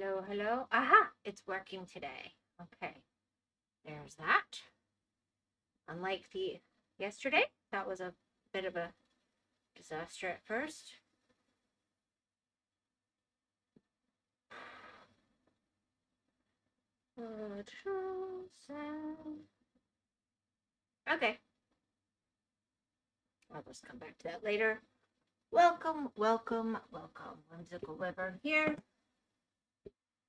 Hello, hello. Aha! It's working today. Okay. There's that. Unlike the yesterday, that was a bit of a disaster at first. Okay. I'll just come back to that later. Welcome, welcome, welcome. WhymsicalWyvern here.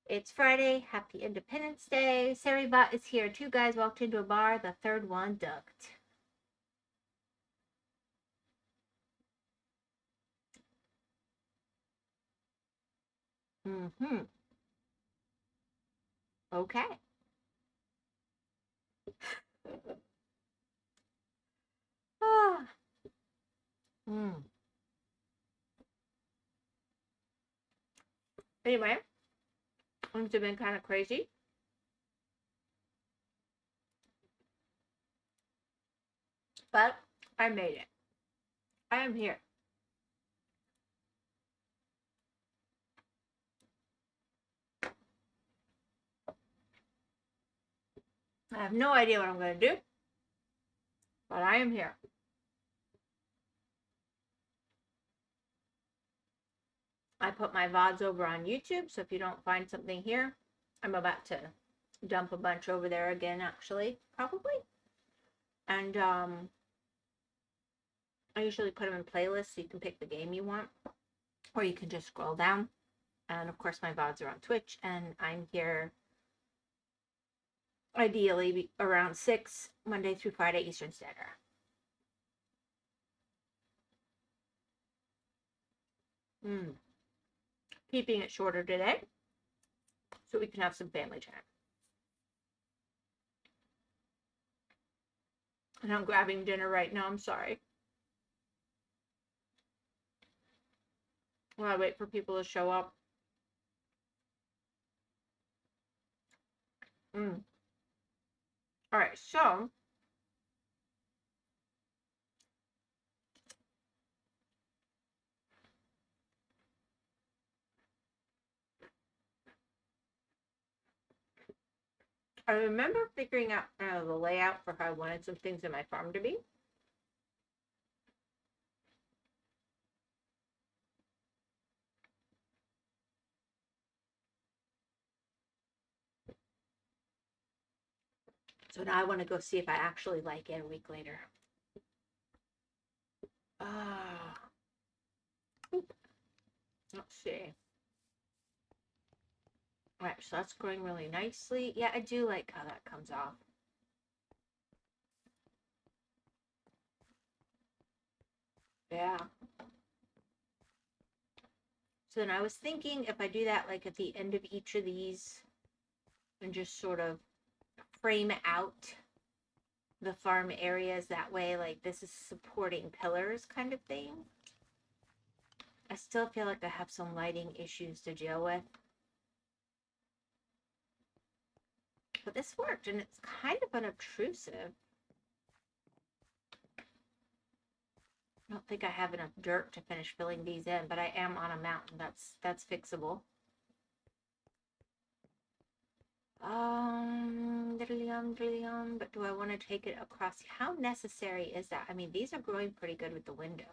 It's Friday. Happy Independence Day. Saribot is here. Two guys walked into a bar. The third one ducked. Mm-hmm. Okay. Ah. Anyway, things have been kind of crazy. But I made it. I am here. I have no idea what I'm going to do, but I am here. I put my VODs over on YouTube, so if you don't find something here, I'm about to dump a bunch over there again, actually, probably. And I usually put them in playlists so you can pick the game you want, or you can just scroll down. And of course, my VODs are on Twitch, and I'm here ideally around 6, Monday through Friday, Eastern Standard. Keeping it shorter today so we can have some family time. And I'm grabbing dinner right now. I'm sorry. While I wait for people to show up. All right, so I remember figuring out the layout for how I wanted some things in my farm to be. So now I want to go see if I actually like it a week later. Let's see. All right, so that's growing really nicely. Yeah, I do like how that comes off. Yeah. So then I was thinking if I do that like at the end of each of these and just sort of frame out the farm areas that way, like this is supporting pillars kind of thing. I still feel like I have some lighting issues to deal with. But this worked, and it's kind of unobtrusive. I don't think I have enough dirt to finish filling these in, but I am on a mountain. That's fixable. But do I want to take it across? How necessary is that? I mean, these are growing pretty good with the window.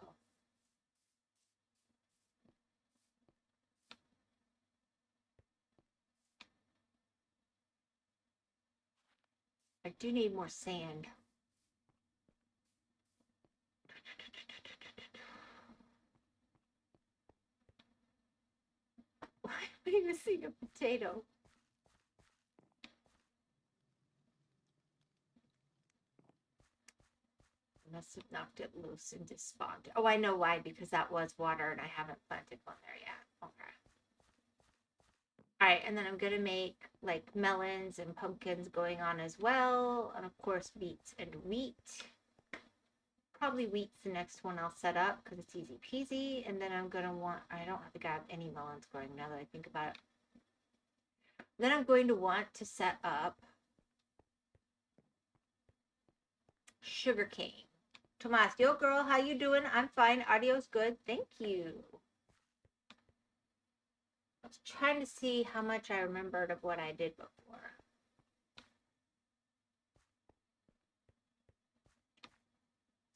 I do need more sand. Why am I missing a potato? Must have knocked it loose and despondent. Oh, I know why, because that was water and I haven't planted one there yet. Okay. All right, and then I'm going to make like melons and pumpkins going on as well. And of course, beets and wheat. Probably wheat's the next one I'll set up because it's easy peasy. And then I'm going to want, I don't think I have any melons growing now that I think about it. Then I'm going to want to set up sugarcane. Tomas, yo girl, how you doing? I'm fine. Audio's good. Thank you. I was trying to see how much I remembered of what I did before.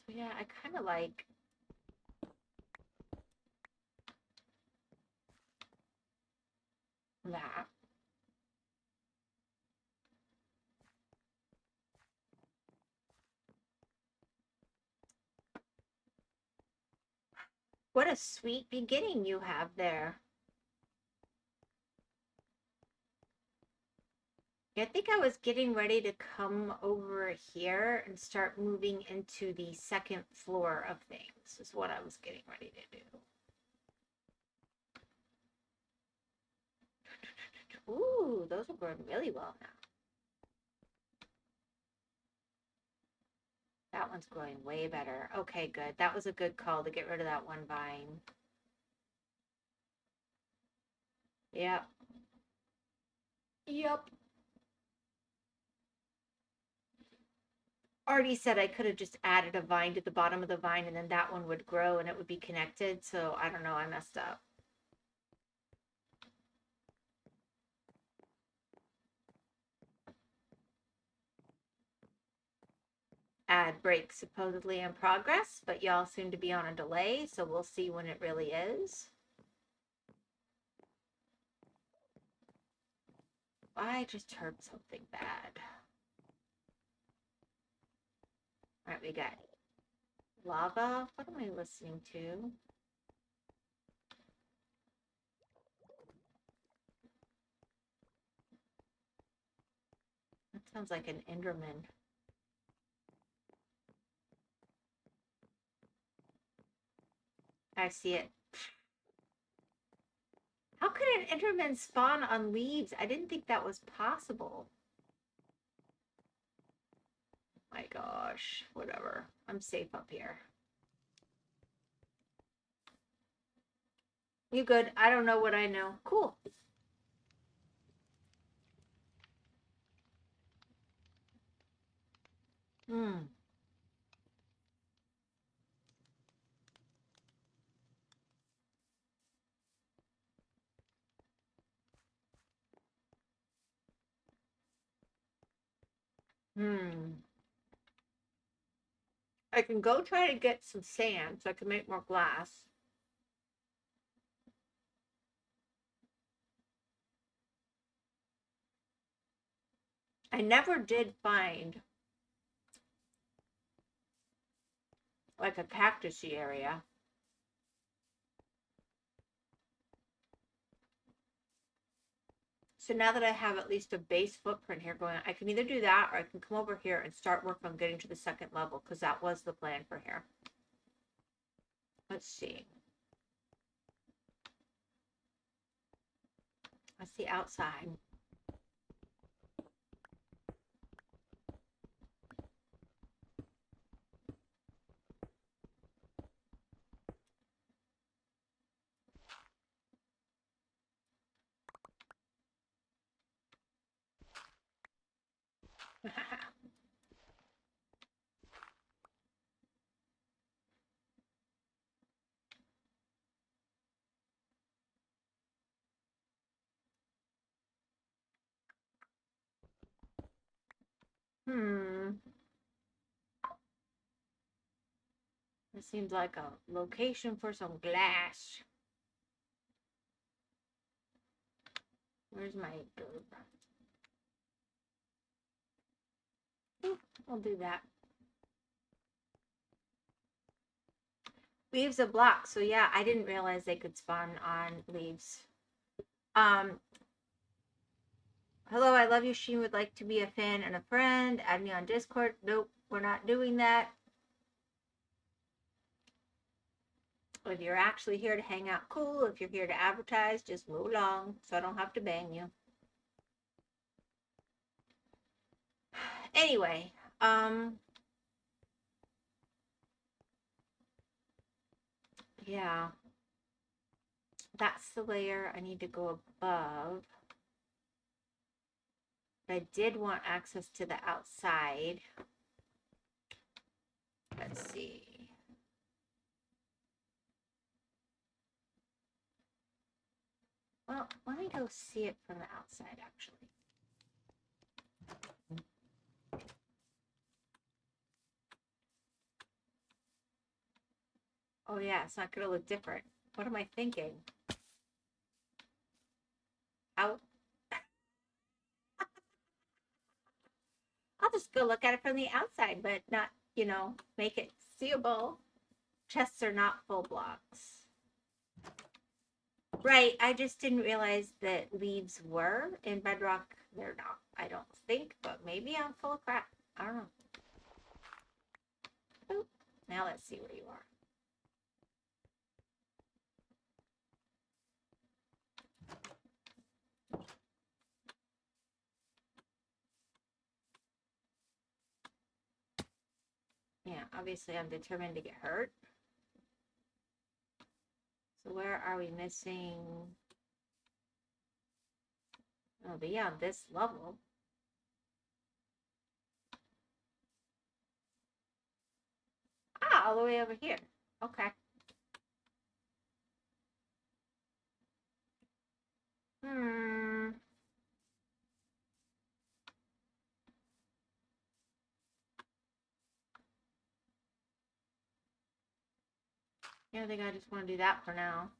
So yeah, I kind of like that. What a sweet beginning you have there. I think I was getting ready to come over here and start moving into the second floor of things, is what I was getting ready to do. Ooh, those are growing really well now. That one's growing way better. Okay, good. That was a good call to get rid of that one vine. Yep. Yep. Already said I could have just added a vine to the bottom of the vine and then that one would grow and it would be connected. So I don't know. I messed up. Ad break supposedly in progress, but y'all seem to be on a delay. So we'll see when it really is. I just heard something bad. All right, we got lava. What am I listening to? That sounds like an Enderman. I see it. How could an Enderman spawn on leaves? I didn't think that was possible. My gosh, whatever. I'm safe up here. You good? I don't know what I know. Cool. Hmm. I can go try to get some sand so I can make more glass. I never did find like a cactusy area. So now that I have at least a base footprint here going, I can either do that or I can come over here and start work on getting to the second level because that was the plan for here. Let's see. That's the outside. This seems like a location for some glass. Where's my dirt? I'll do that. Leaves a block. So yeah, I didn't realize they could spawn on leaves. Hello, I love you. She would like to be a fan and a friend. Add me on Discord. Nope, we're not doing that. If you're actually here to hang out, cool. If you're here to advertise, just move along so I don't have to bang you. Anyway, yeah. That's the layer I need to go above. But I did want access to the outside. Let's see. Well, let me go see it from the outside, actually. Oh yeah, it's not gonna look different. What am I thinking? Out. I'll just go look at it from the outside, but not, make it seeable. Chests are not full blocks. Right, I just didn't realize that leaves were in bedrock. They're not, I don't think, but maybe I'm full of crap. I don't know. Oop. Now let's see where you are. Yeah, obviously I'm determined to get hurt. So where are we missing? Oh, but yeah, this level. Ah, all the way over here. Okay. Yeah, I think I just want to do that for now.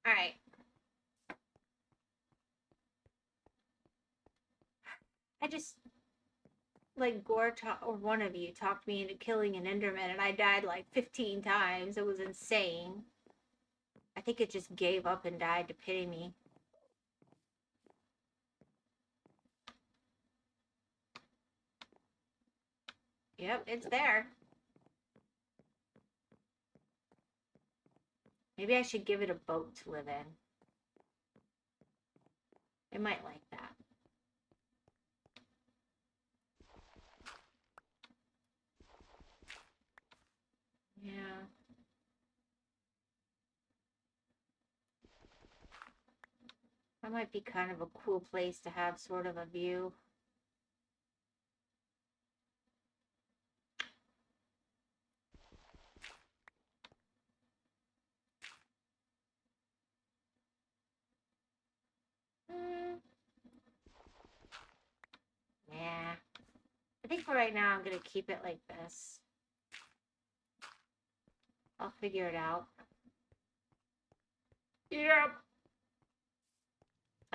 All right. I just, like, Gore or one of you talked me into killing an Enderman, and I died like 15 times. It was insane. I think it just gave up and died to pity me. Yep, it's there. Maybe I should give it a boat to live in. It might like that. Yeah. That might be kind of a cool place to have sort of a view. Yeah. I think for right now, I'm going to keep it like this. I'll figure it out. Yep.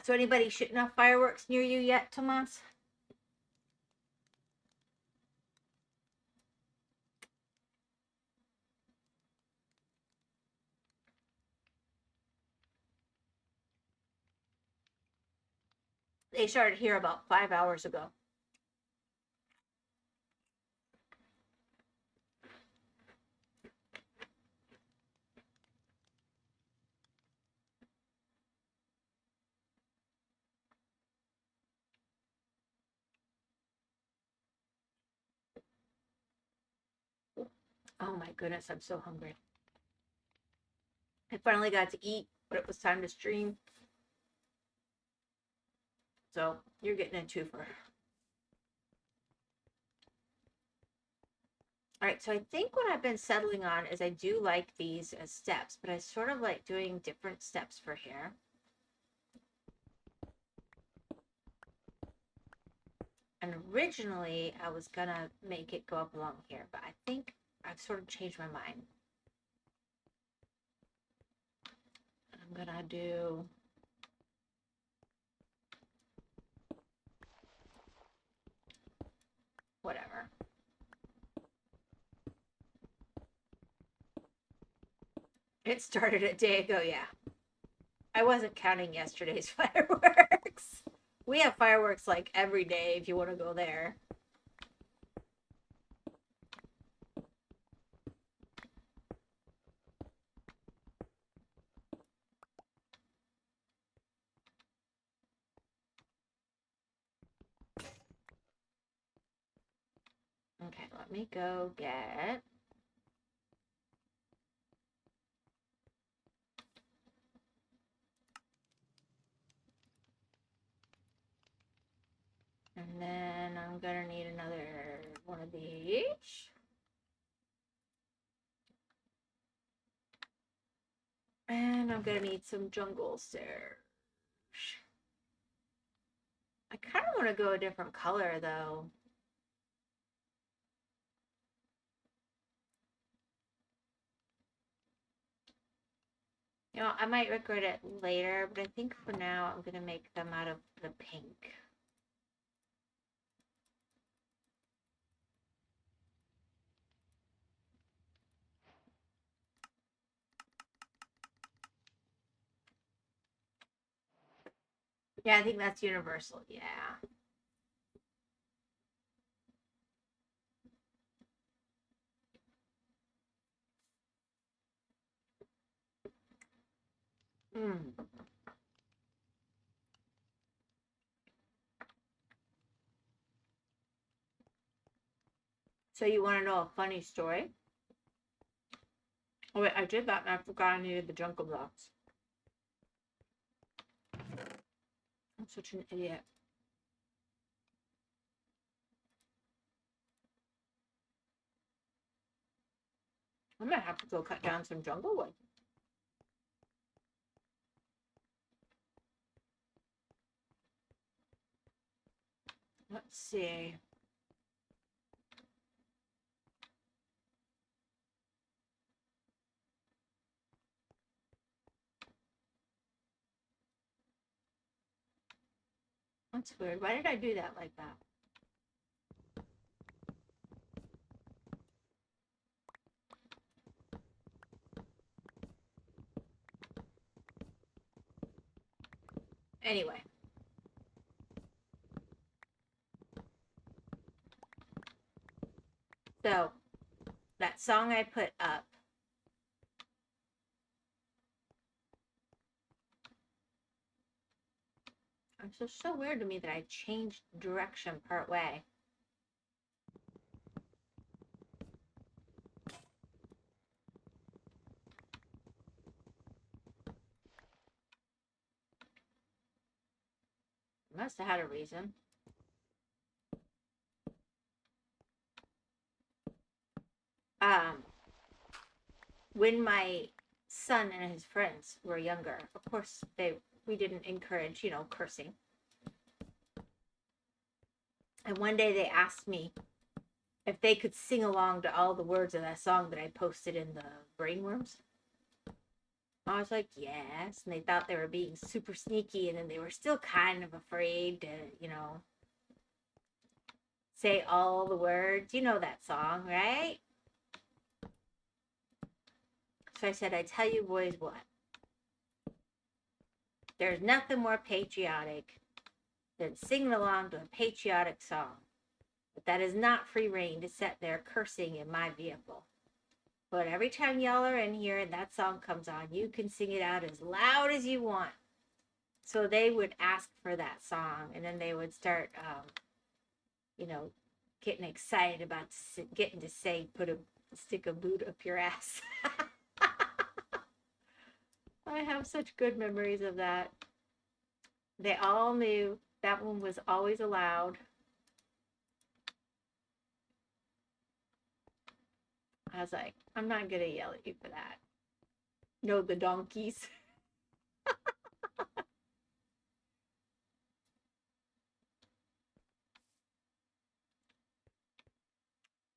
So anybody shooting off fireworks near you yet, Tomas? They started here about 5 hours ago. Oh my goodness, I'm so hungry. I finally got to eat, but it was time to stream. So you're getting a twofer. All right, so I think what I've been settling on is I do like these as steps, but I sort of like doing different steps for here. And originally I was gonna make it go up along here, but I think I've sort of changed my mind. I'm gonna do whatever. It started a day ago, yeah. I wasn't counting yesterday's fireworks. We have fireworks like every day if you want to go there. Okay, let me go get and then I'm gonna need another of these. And I'm gonna need some jungle stairs. I kind of want to go a different color though. You know, I might regret it later, but I think for now I'm gonna make them out of the pink. Yeah, I think that's universal. Yeah. Mm. So you want to know a funny story? Oh wait, I did that and I forgot I needed the jungle blocks. I'm such an idiot. I might have to go cut down some jungle wood. Let's see. That's weird. Why did I do that like that? Anyway. So, that song I put up. It's just so weird to me that I changed direction part way. Must have had a reason. When my son and his friends were younger, of course we didn't encourage, cursing. And one day they asked me if they could sing along to all the words of that song that I posted in the Brainworms. I was like, yes. And they thought they were being super sneaky, and then they were still kind of afraid to, say all the words. You know that song, right? So I said, I tell you boys what. There's nothing more patriotic than singing along to a patriotic song. But that is not free reign to sit there cursing in my vehicle. But every time y'all are in here and that song comes on, you can sing it out as loud as you want. So they would ask for that song, and then they would start, getting excited about getting to say, put a stick of boot up your ass. I have such good memories of that. They all knew that one was always allowed. I was like, I'm not going to yell at you for that. No, the donkeys. All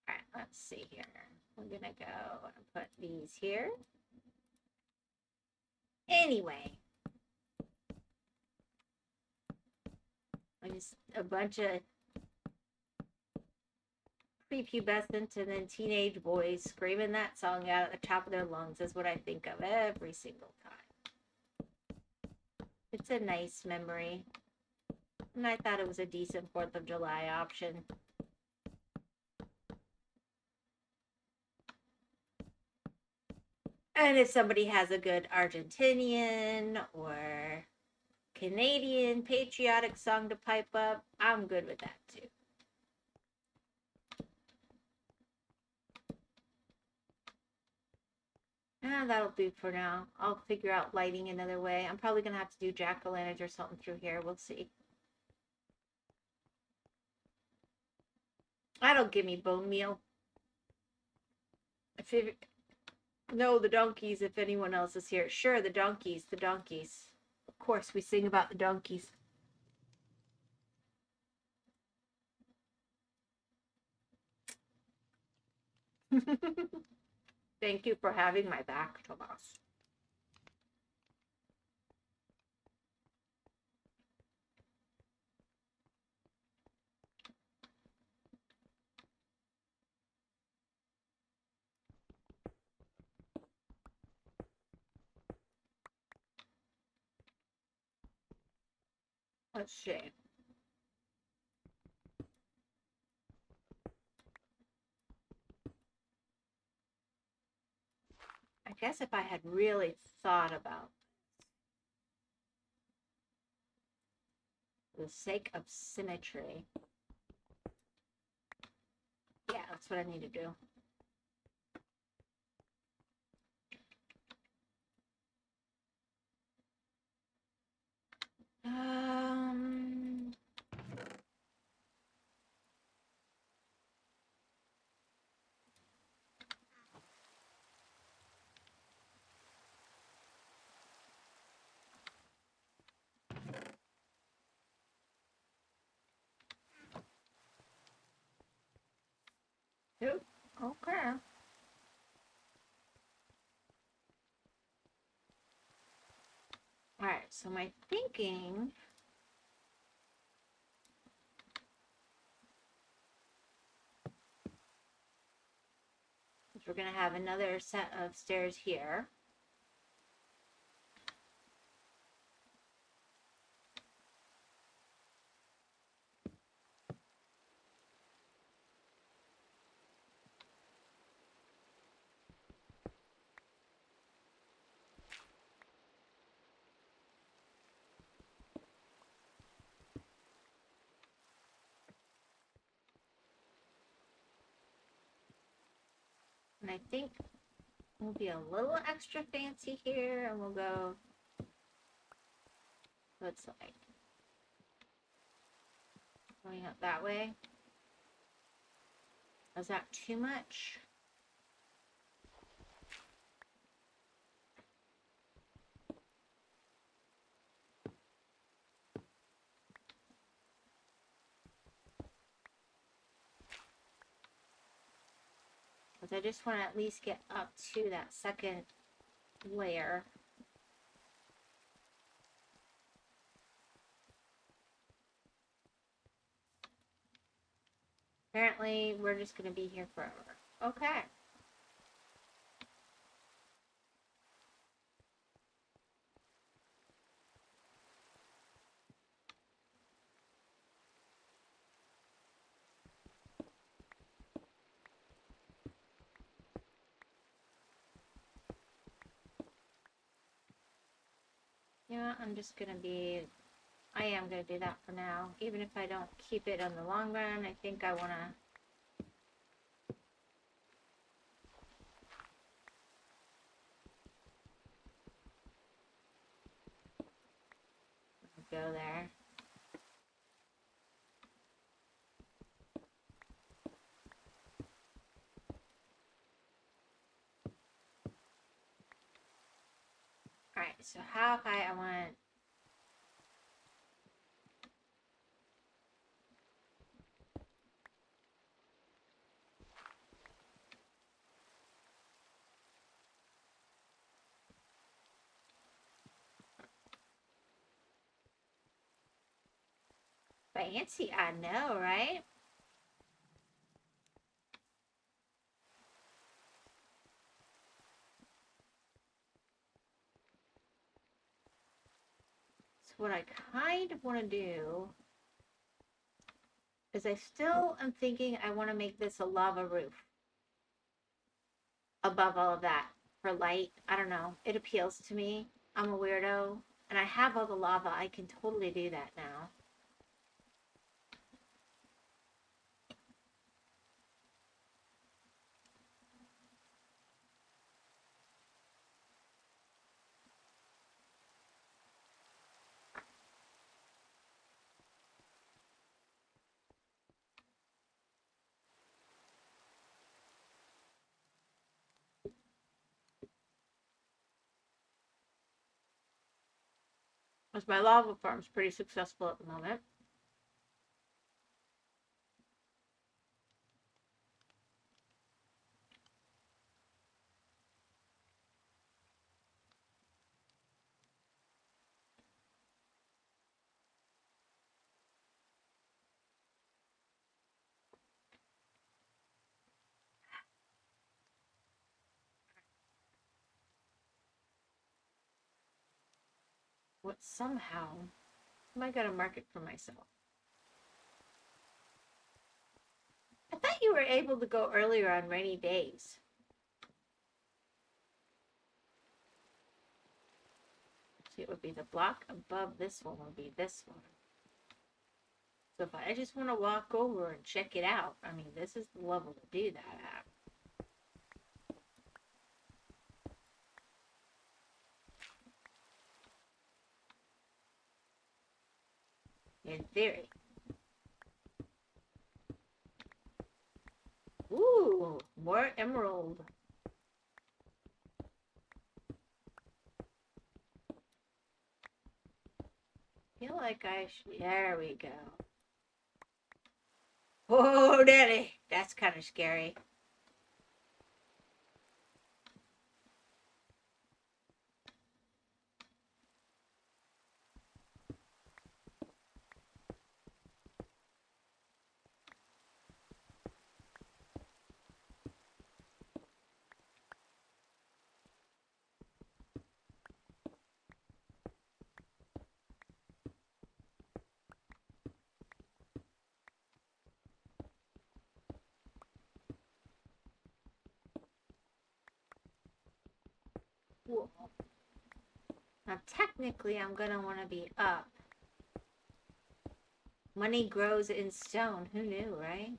right, let's see here. I'm going to go and put these here. Anyway. Just a bunch of prepubescent and then teenage boys screaming that song out at the top of their lungs is what I think of every single time. It's a nice memory. And I thought it was a decent 4th of July option. And if somebody has a good Argentinian or Canadian patriotic song to pipe up, I'm good with that too. That'll do for now. I'll figure out lighting another way. I'm probably going to have to do jack-o'-lanterns or something through here. We'll see. That'll give me bone meal. If it, no, the donkeys, if anyone else is here. Sure, the donkeys, the donkeys. Of course, we sing about the donkeys. Thank you for having my back, Tomas. Let's see. I guess if I had really thought about the sake of symmetry, yeah, that's what I need to do. Yep. Okay. All right, so my thinking is we're going to have another set of stairs here. And I think we'll be a little extra fancy here, and we'll go, looks like, going up that way. Is that too much? Because I just want to at least get up to that second layer. Apparently, we're just going to be here forever. Okay. Yeah, I'm just going to be, I am going to do that for now. Even if I don't keep it in the long run, I think I want to go there. Alright, so how high I want fancy, I know, right? So what I kind of want to do is I still am thinking I want to make this a lava roof above all of that for light. I don't know. It appeals to me. I'm a weirdo. And I have all the lava. I can totally do that now. Because my lava farm's pretty successful at the moment. What somehow am I gonna market for myself? I thought you were able to go earlier on rainy days. See, it would be the block above this one would be this one. So if I just want to walk over and check it out, I mean, this is the level to do that at. In theory. Ooh, more emerald. Feel like I should. There we go. Oh, Daddy, that's kind of scary. Cool. Now, technically, I'm going to want to be up. Money grows in stone. Who knew, right?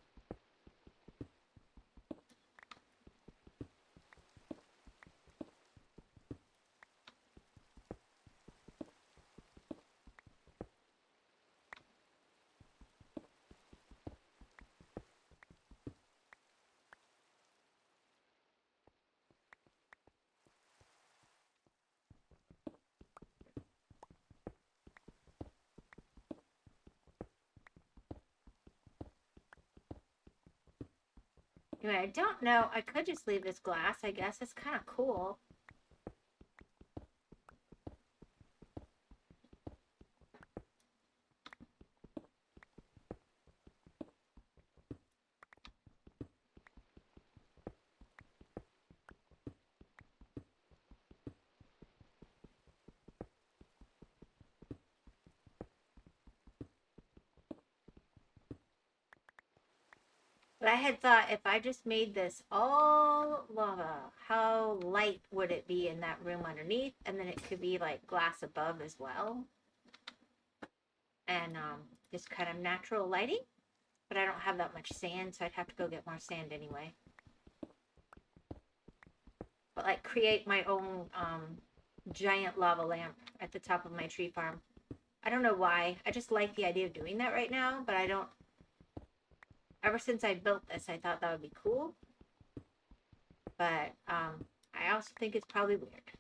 Anyway, I don't know. I could just leave this glass, I guess. It's kind of cool. But I had thought if I just made this all lava, how light would it be in that room underneath? And then it could be like glass above as well. And just kind of natural lighting. But I don't have that much sand, so I'd have to go get more sand anyway. But like create my own giant lava lamp at the top of my tree farm. I don't know why. I just like the idea of doing that right now, but I don't. Ever since I built this, I thought that would be cool. But I also think it's probably weird.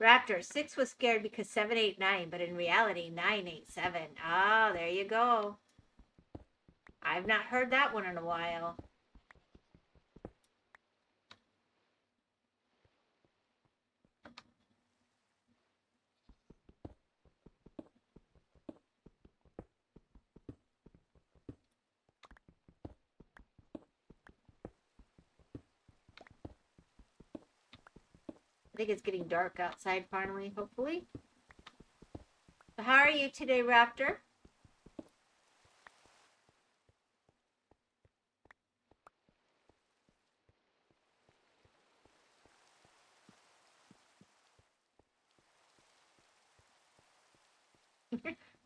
Raptor, 6 was scared because 789, but in reality, 987. Ah, there you go. I've not heard that one in a while. I think it's getting dark outside finally, hopefully. So how are you today, Raptor?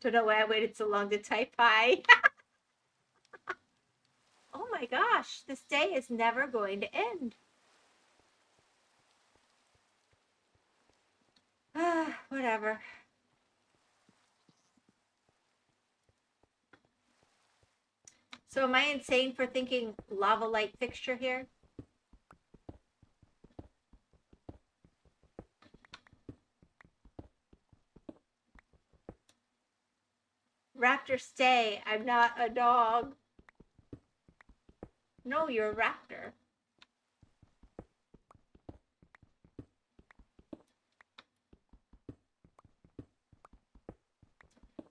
Don't know why I waited so long to type hi. Oh my gosh, this day is never going to end. Whatever. So am I insane for thinking lava light fixture here? Raptor, stay. I'm not a dog. No, you're a raptor.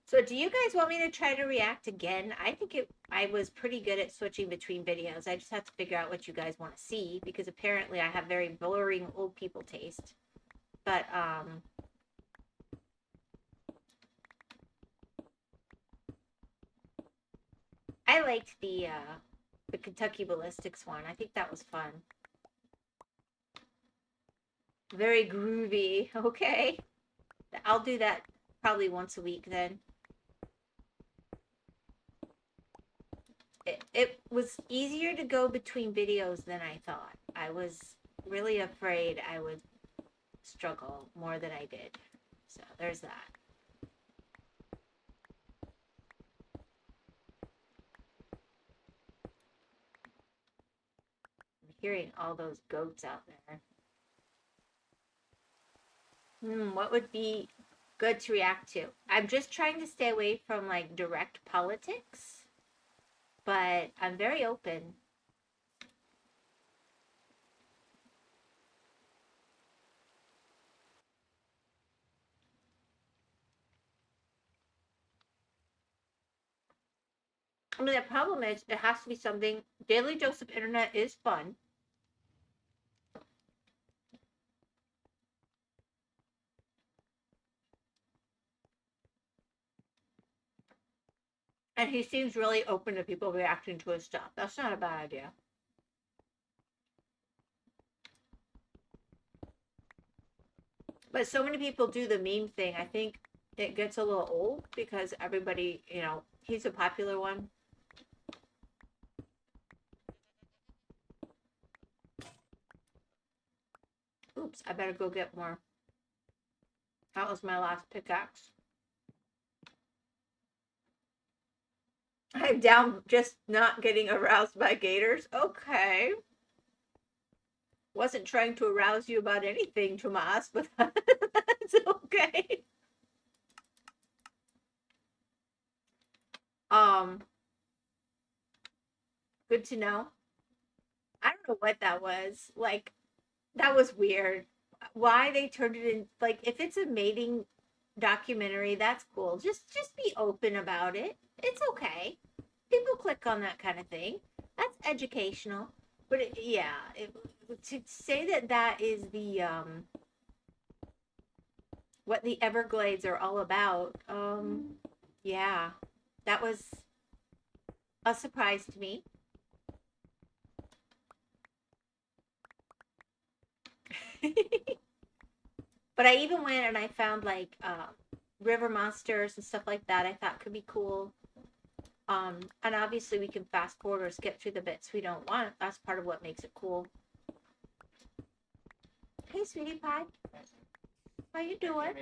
So do you guys want me to try to react again? I think I was pretty good at switching between videos. I just have to figure out what you guys want to see because apparently I have very boring old people taste. But I liked the Kentucky Ballistics one. I think that was fun. Very groovy. Okay. I'll do that probably once a week then. It was easier to go between videos than I thought. I was really afraid I would struggle more than I did. So there's that. I'm hearing all those goats out there. What would be good to react to? I'm just trying to stay away from like direct politics, but I'm very open. I mean, the problem is it has to be something. Daily Dose of Internet is fun. And he seems really open to people reacting to his stuff. That's not a bad idea. But so many people do the meme thing. I think it gets a little old because everybody, you know, he's a popular one. Oops, I better go get more. That was my last pickaxe. I'm down just not getting aroused by gators. Okay. Wasn't trying to arouse you about anything, Tomas, but that's okay. Good to know. I don't know what that was. Like, that was weird. Why they turned it in, like, if it's a mating documentary, that's cool. Just be open about it. It's okay. People click on that kind of thing. That's educational. But to say that that is the what the Everglades are all about, yeah, that was a surprise to me. But I even went and I found like river monsters and stuff like that. I thought could be cool. And obviously we can fast forward or skip through the bits we don't want. That's part of what makes it cool. Hey, sweetie pie. How you doing?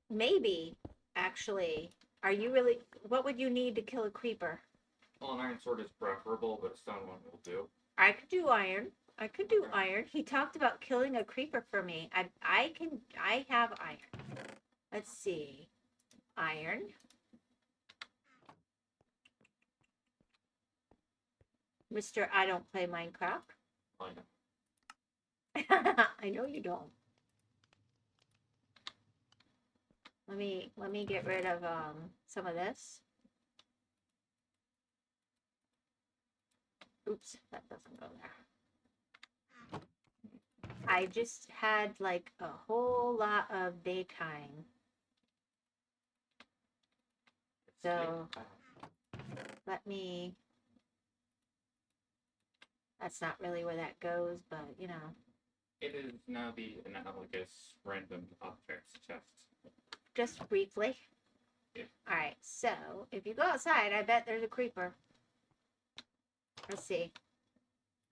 Maybe, actually. Are you really? What would you need to kill a creeper? Well, an iron sword is preferable, but a stone one will do. I could do iron. I could do iron. He talked about killing a creeper for me. I have iron. Let's see. Iron. Mr. I don't play Minecraft. I know. I know you don't. Let me get rid of some of this. Oops, that doesn't go there. I just had like a whole lot of daytime. So let me, that's not really where that goes, but you know. It is now the analogous random objects chest. Just briefly. Yeah. Alright, so if you go outside, I bet there's a creeper. Let's see.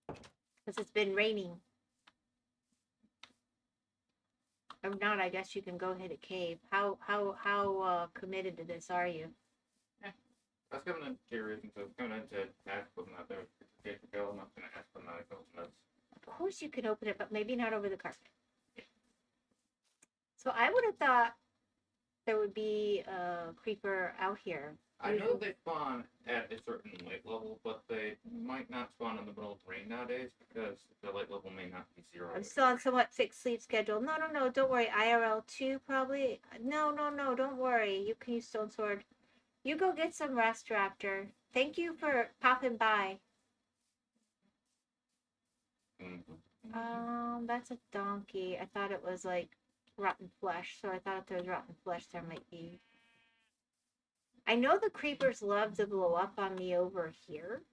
Because it's been raining. If not, I guess you can go hit a cave. How committed to this are you? Yeah. I was coming into your reason, so I was coming in to ask whether or not there was a cave to go. I'm not going to ask whether or not it goes nuts. Of course you can open it, but maybe not over the carpet. So I would have thought there would be a creeper out here. I know they spawn at a certain light level, but they might not spawn in the middle of rain nowadays because the light level may not be 0. I'm still on somewhat fixed sleep schedule. No, don't worry. IRL 2 probably. No, don't worry. You can use Stone Sword. You go get some rest, Raptor. Thank you for popping by. That's a donkey. I thought it was like rotten flesh, so I thought if there was rotten flesh, there might be. I know the creepers love to blow up on me over here.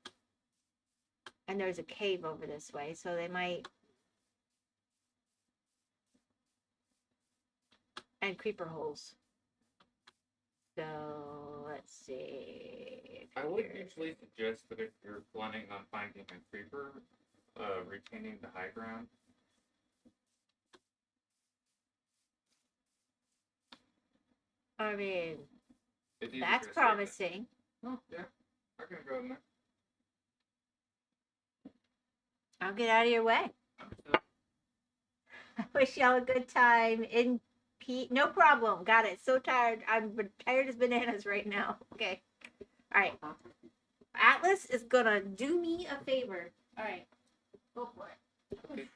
And there's a cave over this way, so they might. And creeper holes. So, let's see. I would usually suggest that if you're planning on finding a creeper, retaining the high ground. I mean, It's easier that's to stay promising. Oh, yeah. I can go in there. I'll get out of your way. Understood. I wish y'all a good time in Pete. No problem. Got it. So tired. I'm tired as bananas right now. Okay. All right. Atlas is gonna do me a favor. All right. Go for it. Okay.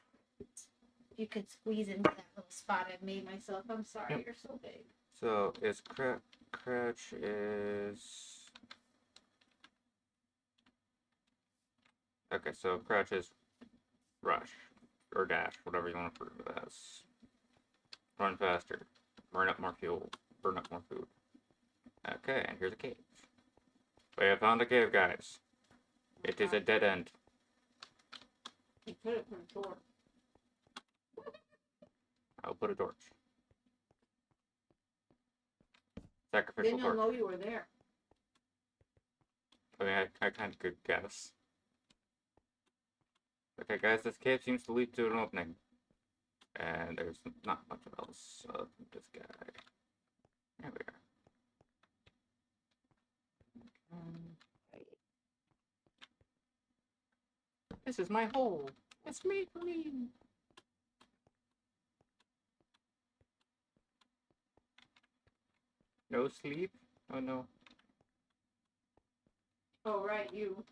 You could squeeze into that little spot I've made myself. I'm sorry. Yep. You're so big. So, is Crouch is... Okay, so Crouch is Rush, or Dash, whatever you want to refer to it as. Run faster, burn up more fuel, burn up more food. Okay, and here's a cave. We have found a cave, guys. It is a dead end. You put it from the door. I'll put a torch. Sacrificial Then you'll torch. know you were there. I mean, I kind of could guess. Okay, guys, this cave seems to lead to an opening. And there's not much else other than this guy. There we are. This is my hole. It's made for me. No sleep? Oh no. Oh, right. You.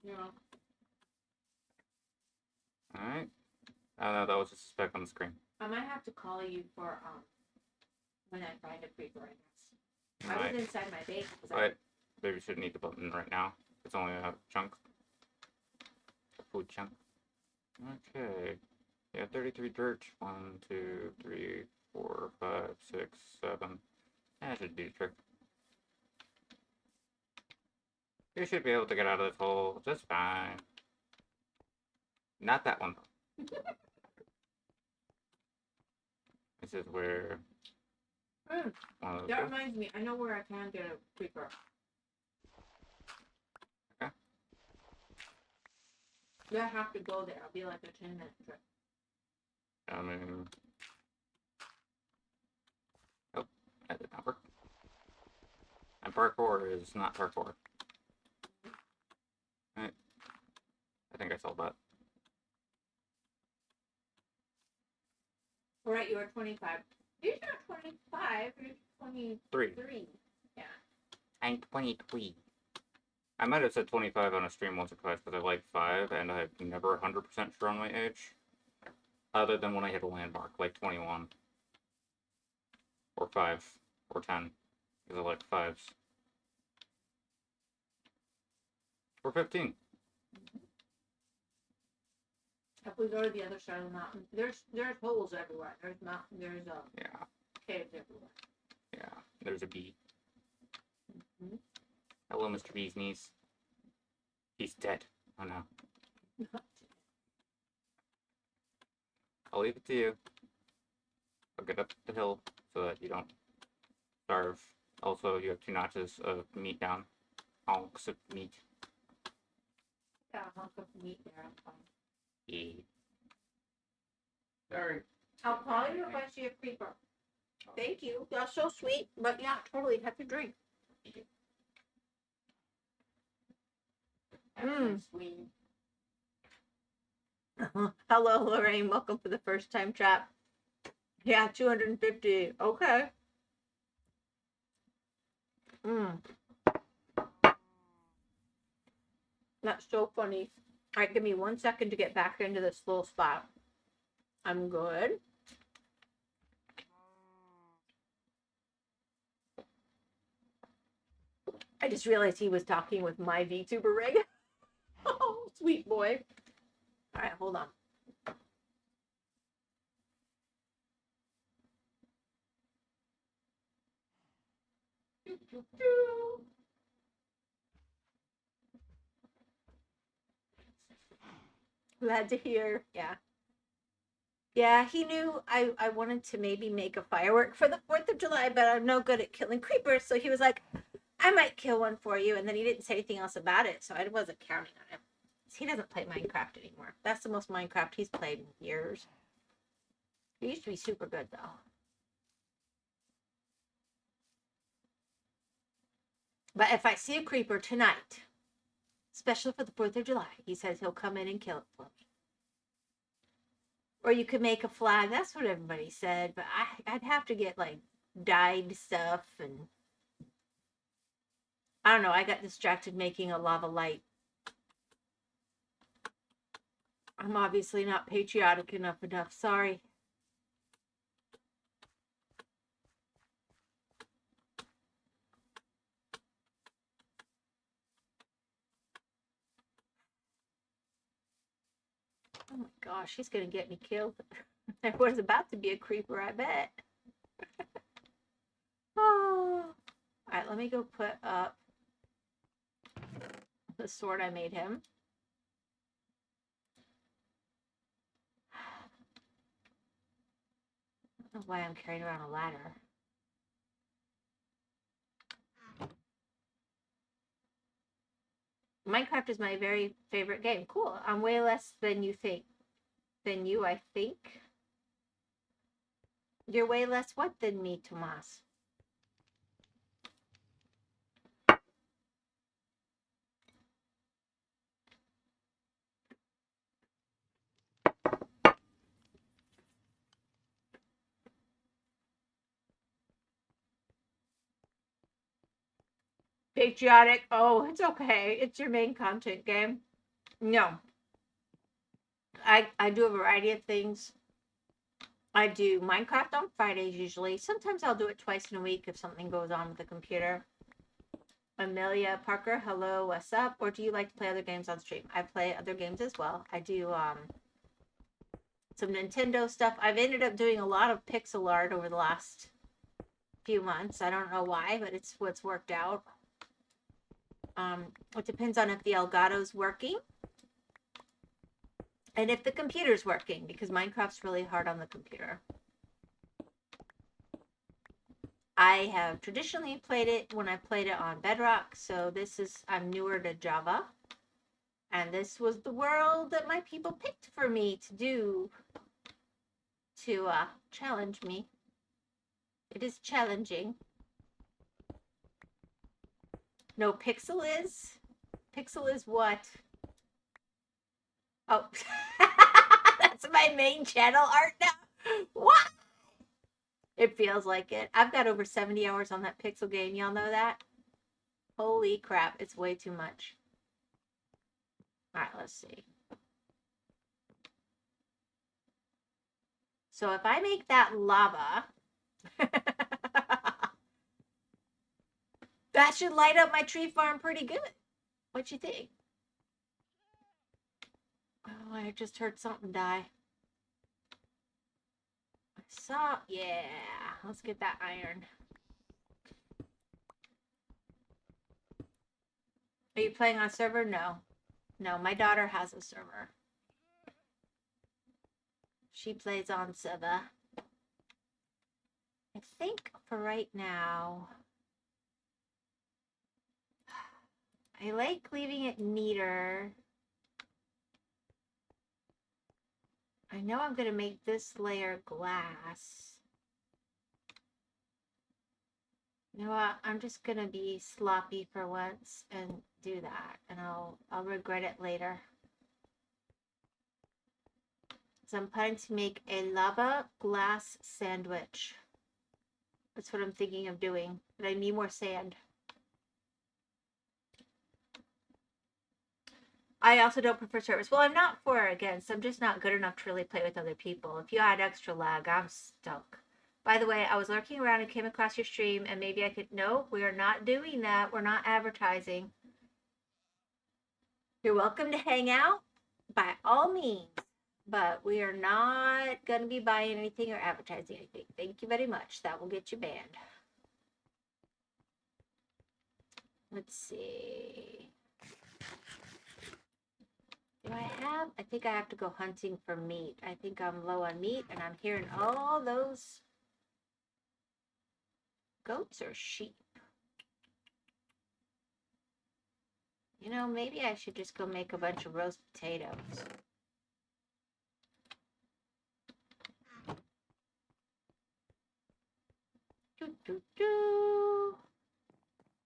Yeah. Alright. Oh no, that was just a speck on the screen. I might have to call you for when I find a creeper, I guess. I Alright. was inside my base. But maybe we shouldn't eat the button right now. It's only a chunk. A food chunk. Okay. Yeah, 33 dirt. 1, 2, 3, 4, 5, 6, 7. That should do the trick. You should be able to get out of this hole just fine. Not that one. This is where. That reminds me, I know where I can get a creeper. Okay. You have to go there. It'll be like a 10-minute trip. I mean. Oh, that did not work. And parkour is not parkour. Right. I think I solved that. All right, you are 25. You're not 25. You're 23. 3. Yeah. I'm 23. I might have said 25 on a stream once or twice because I like 5 and I'm never 100% sure on my age. Other than when I hit a landmark, like 21. Or 5. Or 10. Because I like 5s. Or 15. If we go to the other side of the mountain, there's holes everywhere. There's mountain. There's Yeah. caves everywhere. Yeah. There's a bee. Mm-hmm. Hello, Mr. Bee's knees. He's dead. Oh no. I'll leave it to you. I'll get up the hill so that you don't starve. Also, you have 2 notches of meat down. Honks of meat. Got a hunk of meat there. I'm fine. Yeah. Sorry. I'll call you if I see a creeper. Thank you. That's so sweet. But yeah, totally. Have to drink. Sweet. Hello, Lorraine. Welcome to the first time chat. Yeah, 250. Okay. That's so funny. All right, give me 1 second to get back into this little spot. I'm good. I just realized he was talking with my VTuber rig. Oh, sweet boy. All right, hold on. Glad to hear. Yeah. Yeah, he knew I wanted to maybe make a firework for the 4th of July, but I'm no good at killing creepers. So he was like, I might kill one for you. And then he didn't say anything else about it. So I wasn't counting on him. He doesn't play Minecraft anymore. That's the most Minecraft he's played in years. He used to be super good, though. But if I see a creeper tonight, especially for the 4th of July, he says he'll come in and kill it for me. Or you could make a flag. That's what everybody said. But I'd have to get, like, dyed stuff. And I don't know. I got distracted making a lava light. I'm obviously not patriotic enough. Sorry. Oh my gosh, he's gonna get me killed. There was about to be a creeper, I bet. Oh. Alright, let me go put up the sword I made him. I don't know why I'm carrying around a ladder. Minecraft is my very favorite game. Cool. I'm way less than you think. Than you, I think. You're way less what than me, Tomas? Patriotic. Oh, it's okay. It's your main content game. No. I do a variety of things. I do Minecraft on Fridays usually. Sometimes I'll do it twice in a week if something goes on with the computer. Amelia Parker, hello, what's up? Or do you like to play other games on stream? I play other games as well. I do some Nintendo stuff. I've ended up doing a lot of pixel art over the last few months. I don't know why, but it's what's worked out. It depends on if the Elgato's working and if the computer's working, because Minecraft's really hard on the computer. I have traditionally played it when I played it on Bedrock, so I'm newer to Java. And this was the world that my people picked for me to do, to challenge me. It is challenging. No, Pixel is? Pixel is what? Oh, that's my main channel art now? What? It feels like it. I've got over 70 hours on that Pixel game. Y'all know that? Holy crap, it's way too much. Alright, let's see. So if I make that lava, that should light up my tree farm pretty good. What you think? Oh, I just heard something die. I saw, yeah. Let's get that iron. Are you playing on server? No. No, my daughter has a server. She plays on server. I think for right now, I like leaving it neater. I know I'm going to make this layer glass. You know what? I'm just going to be sloppy for once and do that. And I'll regret it later. So I'm planning to make a lava glass sandwich. That's what I'm thinking of doing. But I need more sand. I also don't prefer servers. Well, I'm not for or against. I'm just not good enough to really play with other people. If you add extra lag, I'm stuck. By the way, I was lurking around and came across your stream, and maybe I could. No, we are not doing that. We're not advertising. You're welcome to hang out by all means, but we are not going to be buying anything or advertising anything. Thank you very much. That will get you banned. Let's see. Do I have? I think I have to go hunting for meat. I think I'm low on meat, and I'm hearing all those goats or sheep. You know, maybe I should just go make a bunch of roast potatoes. Doo.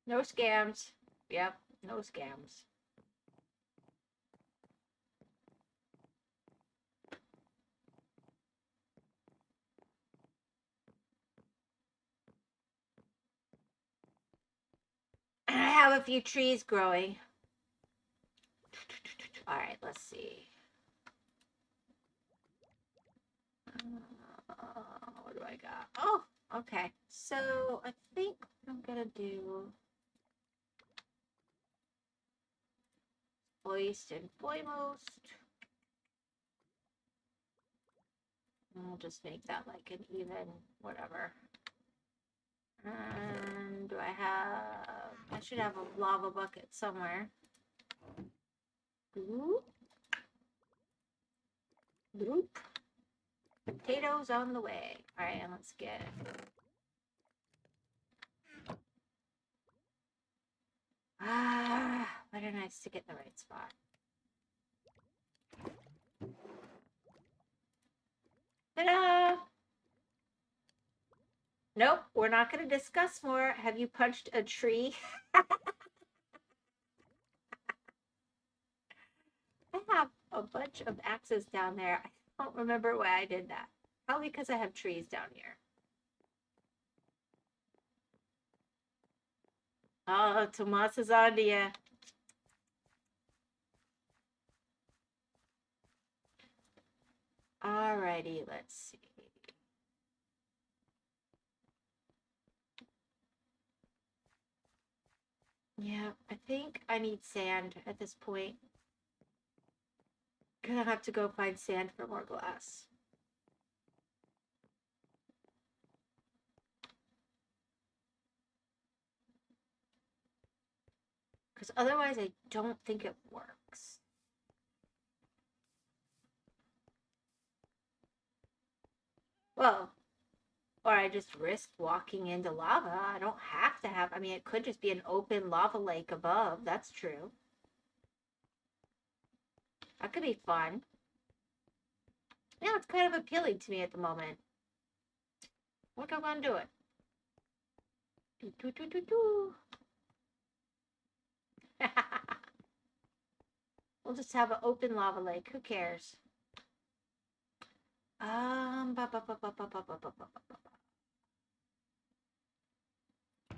No scams. Yep, no scams. I have a few trees growing. All right, let's see. What do I got? Oh, okay. So I think I'm gonna do first and foremost. I'll just make that like an even whatever. And do I have? I should have a lava bucket somewhere. Bloop. Bloop. Potatoes on the way. All right, and let's get. Why didn't I stick it in the right spot? Ta-da! Nope, we're not going to discuss more. Have you punched a tree? I have a bunch of axes down there. I don't remember why I did that. Probably because I have trees down here. Oh, Tomas is on to you. Alrighty, let's see. Yeah, I think I need sand at this point. Gonna have to go find sand for more glass. Because otherwise I don't think it works. Well, or I just risk walking into lava. I don't have to have, I mean, it could just be an open lava lake above. That's true. That could be fun. Yeah, it's kind of appealing to me at the moment. What am I gonna do it? We'll just have an open lava lake. Who cares?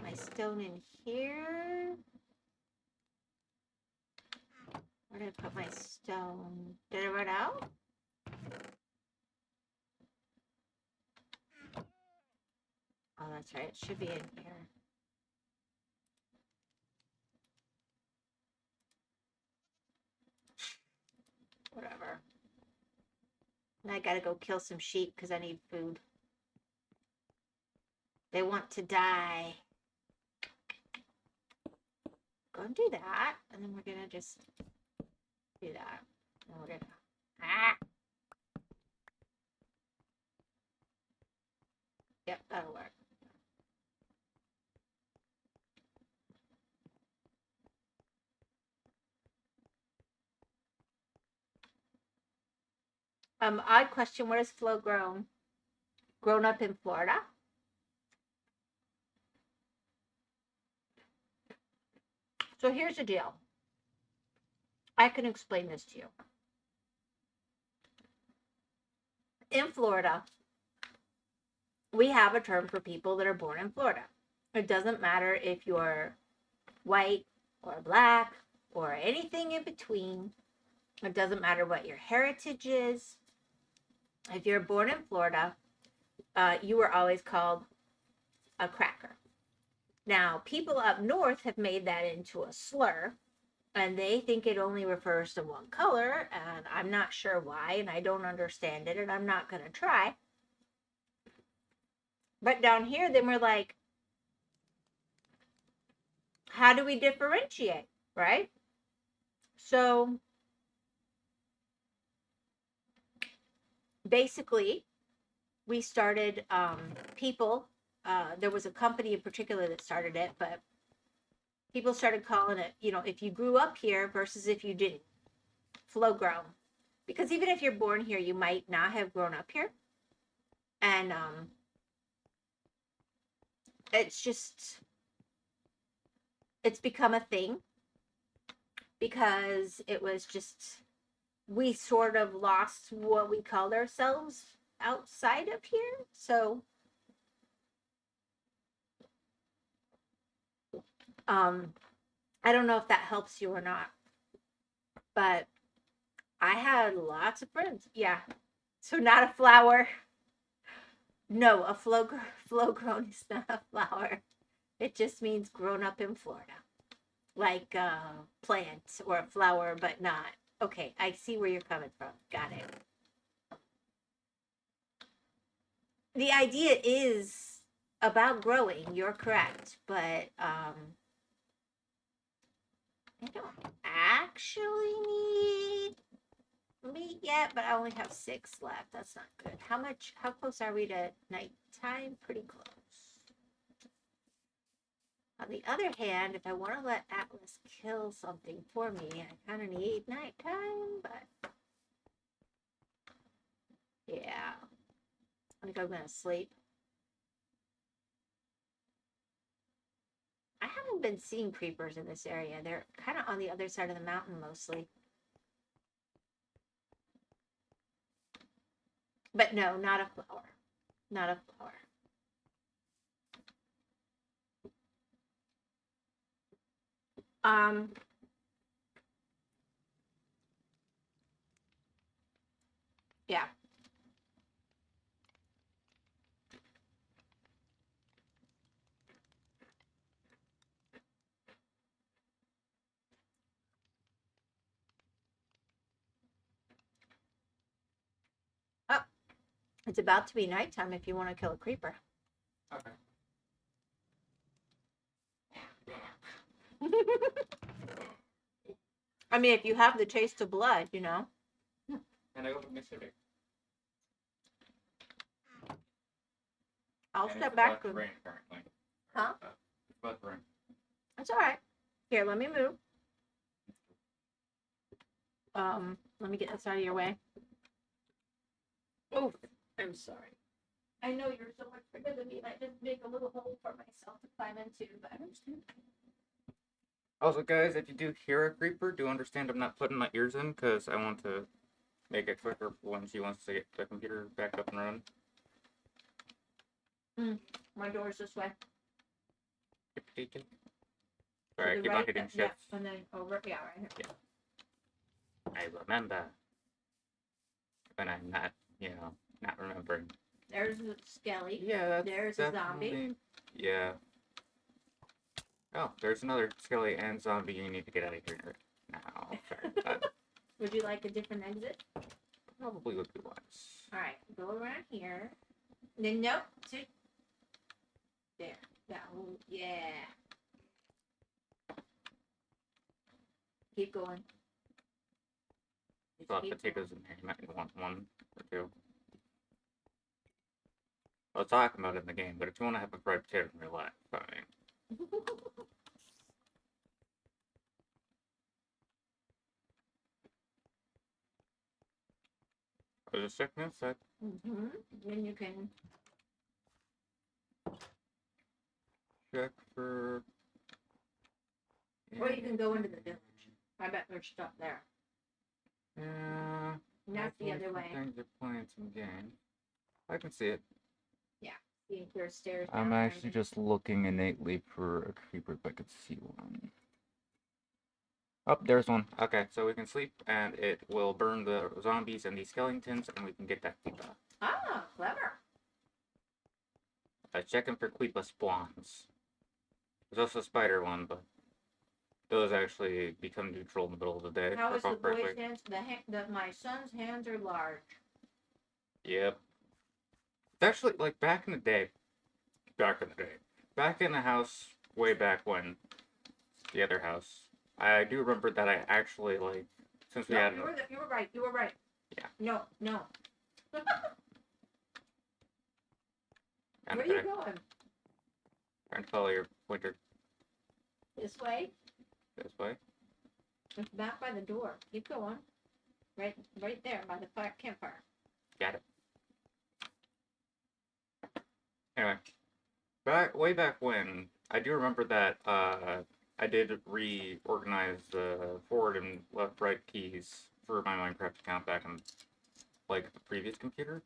My stone in here. Where did I put my stone? Did it run out? Oh, that's right. It should be in here. Whatever. And I gotta go kill some sheep because I need food. They want to die. Go and do that. And then we're gonna just do that. And we're gonna. Ah! Yep, that'll work. Odd question. Where is Flo grown? Grown up in Florida? So here's the deal. I can explain this to you. In Florida, we have a term for people that are born in Florida. It doesn't matter if you're white or black or anything in between. It doesn't matter what your heritage is. If you're born in Florida, you were always called a cracker. Now, people up north have made that into a slur, and they think it only refers to one color, and I'm not sure why, and I don't understand it, and I'm not going to try. But down here, then we're like, how do we differentiate, right? So basically, we started people. There was a company in particular that started it, but people started calling it, if you grew up here versus if you didn't, flow grown. Because even if you're born here, you might not have grown up here. And it's become a thing because it was just, we sort of lost what we called ourselves outside of here. So I don't know if that helps you or not, but I had lots of friends. Yeah. So not a flower. No, a flow grown is not a flower. It just means grown up in Florida. Like a plant or a flower, but not. Okay, I see where you're coming from. Got it. The idea is about growing, you're correct, but I don't actually need meat yet, but I only have 6 left. That's not good. How close are we to nighttime? Pretty close. On the other hand, if I want to let Atlas kill something for me, I kind of need nighttime, but yeah. I think I'm going to sleep. I haven't been seeing creepers in this area. They're kind of on the other side of the mountain mostly. But no, not a flower. Not a flower. Yeah. Oh, it's about to be nighttime if you want to kill a creeper. Okay. I mean, if you have the taste of blood, And I opened yesterday. I'll And step it's back. about to rain currently. Huh? It's about to rain. That's all right. Here, let me move. Let me get this out of your way. Oh, I'm sorry. I know you're so much bigger than me, and I just make a little hole for myself to climb into, but I understand. Also, guys, if you do hear a creeper, do understand I'm not putting my ears in because I want to make it quicker when she wants to get the computer back up and running. My door's this way. Sorry, I keep on hitting Yeah, shifts. and then over. Yeah, right here. Yeah. I remember. But I'm not, not remembering. There's a skelly. Yeah, There's a zombie. Yeah. Oh, there's another skelly and zombie. You need to get out of here now. Sorry. Would you like a different exit? Probably would be wise. All right, go around here. Then nope. There. Yeah. Keep going. Got potatoes in here. You might want one or two. I'll talk about it in the game, but if you want to have a fried potato in real life, fine. I was just checking outside. Then you can Check for. or you can go into the village. I bet there's stuff there. Yeah. And that's the other way. They're playing some games. I can see it. Yeah. There's stairs. I'm actually just looking innately for a creeper if I could see one. Oh, there's one. Okay, so we can sleep, and it will burn the zombies and the skeletons, and we can get that Queepa. Ah, clever. Checking for Queepa spawns. There's also a spider one, but those actually become neutral in the middle of the day. How is the boy's hands? My son's hands are large. Yep. It's actually, like, back in the house, way back when, the other house, I do remember that I actually, like, since we had... You were right. You were right. Yeah. No. Where are you going? Trying to follow your pointer. This way? This way? It's back by the door. Keep going. Right there by the campfire. Got it. Anyway, way back when, I do remember that I did reorganize the forward and left right keys for my Minecraft account back on, like, the previous computer.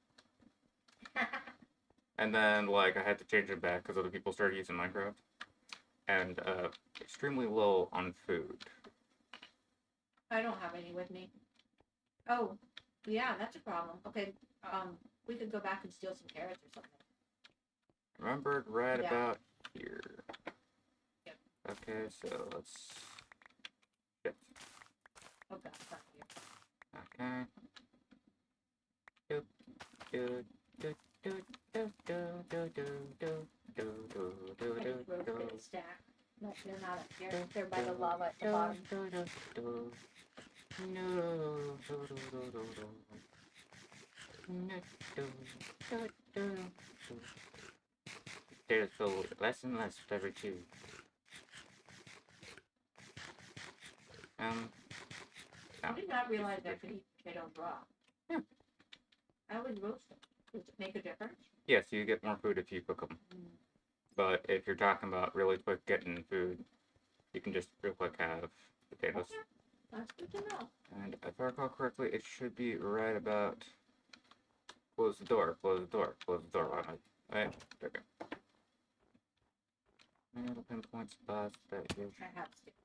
And then, like, I had to change it back because other people started using Minecraft. And extremely low on food. I don't have any with me. Oh, yeah, that's a problem. Okay, we could go back and steal some carrots or something. Remembered right about here. Yep. Okay, so let's... Shit. Oh, God, it's not here. Okay. I just rotated a stack. No, they're not up here. They're by the lava at the bottom. There's so less and less with every two. I did not realize I could eat potatoes raw. Yeah. I would roast them. Does it make a difference? Yes, you get more food if you cook them. But if you're talking about really quick getting food, you can just real quick have potatoes. Okay. That's good to know. And if I recall correctly, it should be right about... Close the door, close the door, close the door. Right? Okay. It'll pinpoint spots that you... I have sticks.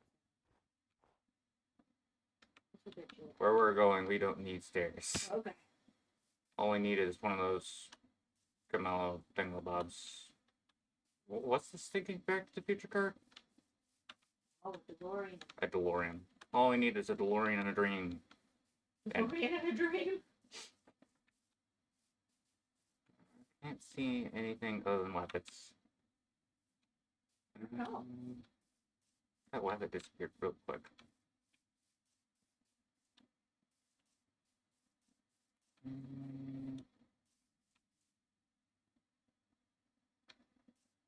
Where we're going, we don't need stairs. Okay. All we need is one of those Camelo thingamabobs. What's the stinking Back to the Future car? Oh, DeLorean. A DeLorean. All we need is a DeLorean and a dream. DeLorean and a dream. Can't see anything other than weapons. Oh. That weapon disappeared real quick.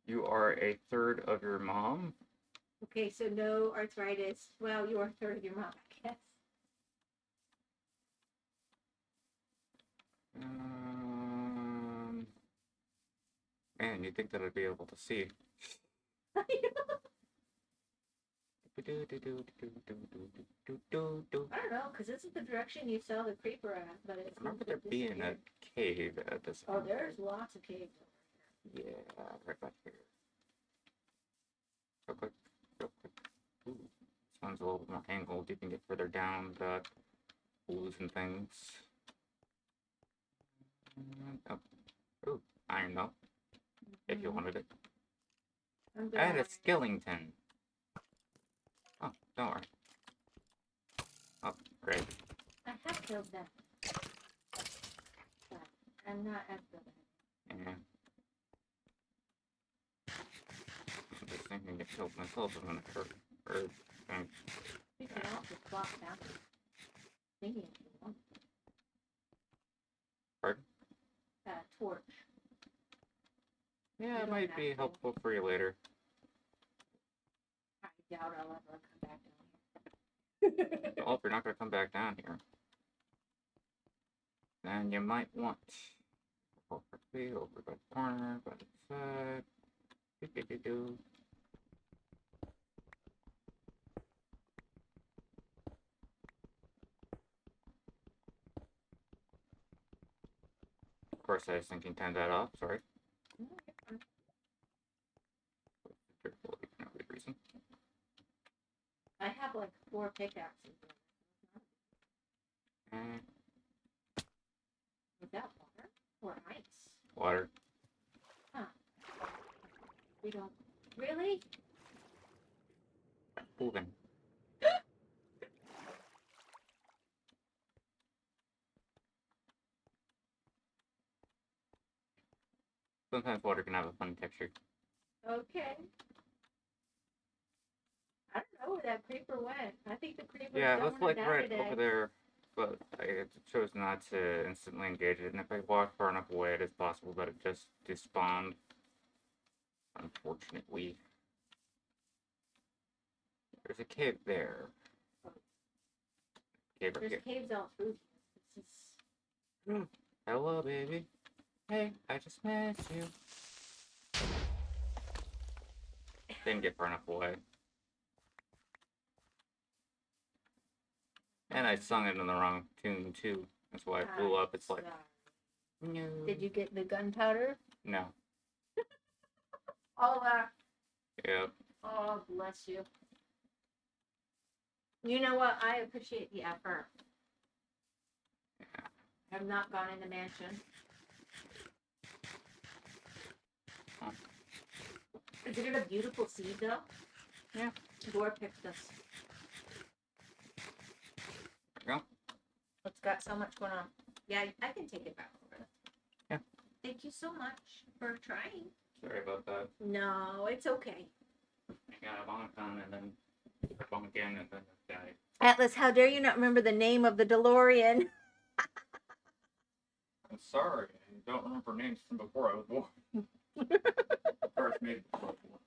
You are a third of your mom? Okay, so no arthritis. Well, you are a third of your mom, I guess. Man, you'd think that I'd be able to see. I don't know, because this is the direction you saw the creeper at, but it's... I remember there being a cave at this point. Oh, there's lots of caves over here. Yeah, right back here. Real quick. Ooh, this one's a little bit more angled. You can get further down without losing things. Oh. Ooh, iron though. If you wanted it. And a skeleton. Oh, don't worry. Oh, great. I have killed them. But I'm not as good at it. Yeah. I'm just thinking to kill myself if I'm gonna hurt. You can also swap down. Thinking if you want. Pardon? Torch. Yeah, it might be helpful for you later. I doubt I'll ever come back down here. Well, if you're not going to come back down here, then you might want over by the corner, by the side. Do. Of course, I was thinking turn that off, sorry. I have like 4 pickaxes. Mm, Is that water or ice? water. We don't really. Moving. Sometimes water can have a funny texture. Okay. I don't know where that creeper went. I think the creeper Yeah, don't that's want like to die right today. over there, but I chose not to instantly engage it, and if I walk far enough away, it is possible that it just despawned. Unfortunately. There's a cave there. Cave or There's cave. caves all through here. This is... Hello, baby. Hey, I just met you. Didn't get far enough away. And I sung it in the wrong tune, too. That's why it blew up. It's like, no. Did you get the gunpowder? No. All that. Yep. Oh, bless you. You know what? I appreciate the effort. I have not gone in the mansion. Huh. Isn't it a beautiful seed, though? Yeah. Dora picked this. There you go. It's got so much going on. Yeah, I can take it back over. Yeah. Thank you so much for trying. Sorry about that. No, it's okay. I got a bonk on and then a bonk again and then I died. Atlas, how dare you not remember the name of the DeLorean? I'm sorry. I don't remember names from before I was born. First made before I was born.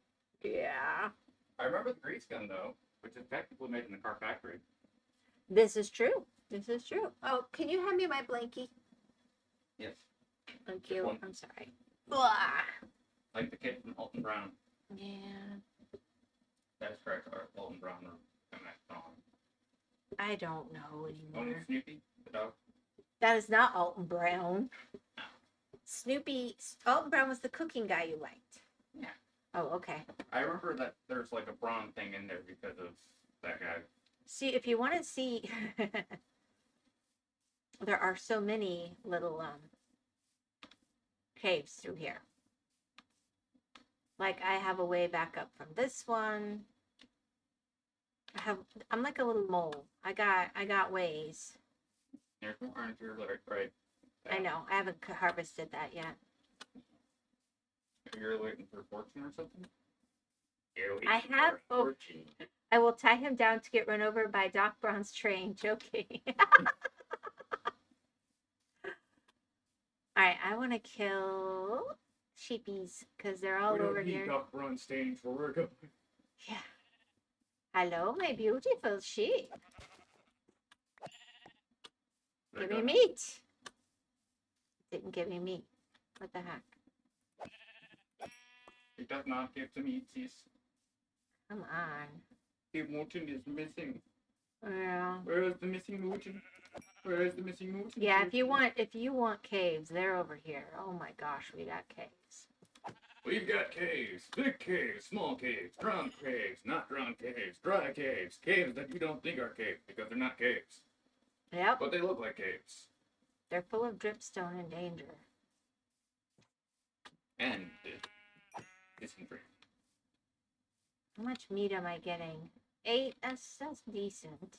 Yeah. I remember the grease gun, though, which is technically made in the car factory. This is true. This is true. Oh, can you hand me my blankie? Yes. Thank you. One. I'm sorry. Blah. Like the kid from Alton Brown. Yeah. That is correct. Or Alton Brown or M.X. Brown. I don't know anymore. Snoopy, the dog. That is not Alton Brown. Snoopy. Alton Brown was the cooking guy you liked. Yeah. Oh, okay. I remember that there's like a Braun thing in there because of that guy. See, if you want to see, there are so many little caves through here. Like I have a way back up from this one. I'm like a little mole. I got ways. There's more orange here, right? I know. I haven't harvested that yet. You're waiting for fortune or something? You're waiting I have for hope. fortune. I will tie him down to get run over by Doc Brown's train. Joking. Alright, I want to kill sheepies because they're all over here. Doc Brown staying for work. Yeah. Hello, my beautiful sheep. Give me meat. Didn't give me meat. What the heck? It does not give to me, sis. Come on. The motion is missing. Yeah. Where is the missing motion? Where is the missing motion? Yeah, if you want caves, they're over here. Oh my gosh, we got caves. We've got caves, big caves, small caves, drowned caves, not drowned caves, dry caves, caves that you don't think are caves because they're not caves. Yep. But they look like caves. They're full of dripstone and danger. And dysentery. How much meat am I getting? 8. That's decent.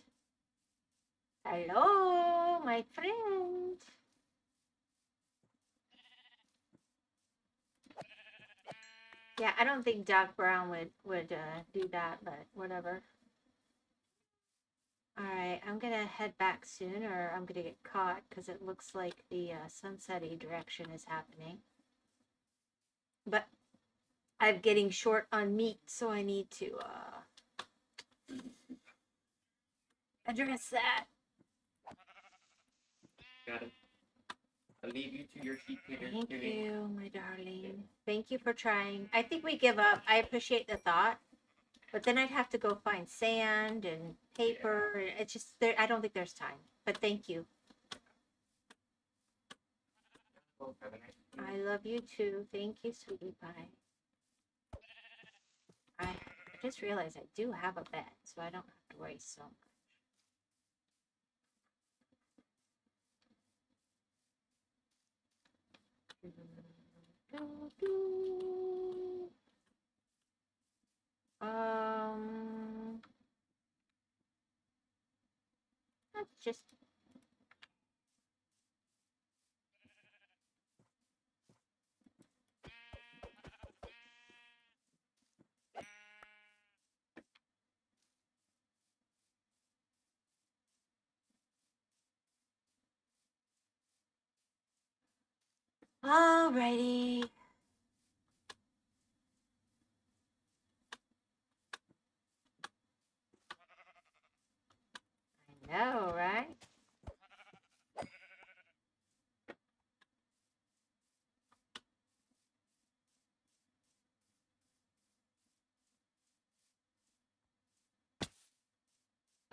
Hello, my friend. Yeah, I don't think Doc Brown would do that, but whatever. All right, I'm gonna head back soon, or I'm gonna get caught because it looks like the sunsetty direction is happening. But I'm getting short on meat, so I need to address that. Got it. I'll leave you to your sheep later. Thank you, my darling. Thank you for trying. I think we give up. I appreciate the thought, but then I'd have to go find sand and paper. Yeah. It's just there. I don't think there's time. But thank you. Well, have a nice day. I love you too. Thank you, sweetie pie. I just realized I do have a bed, so I don't have to worry so much. Let's just alrighty. I know, right?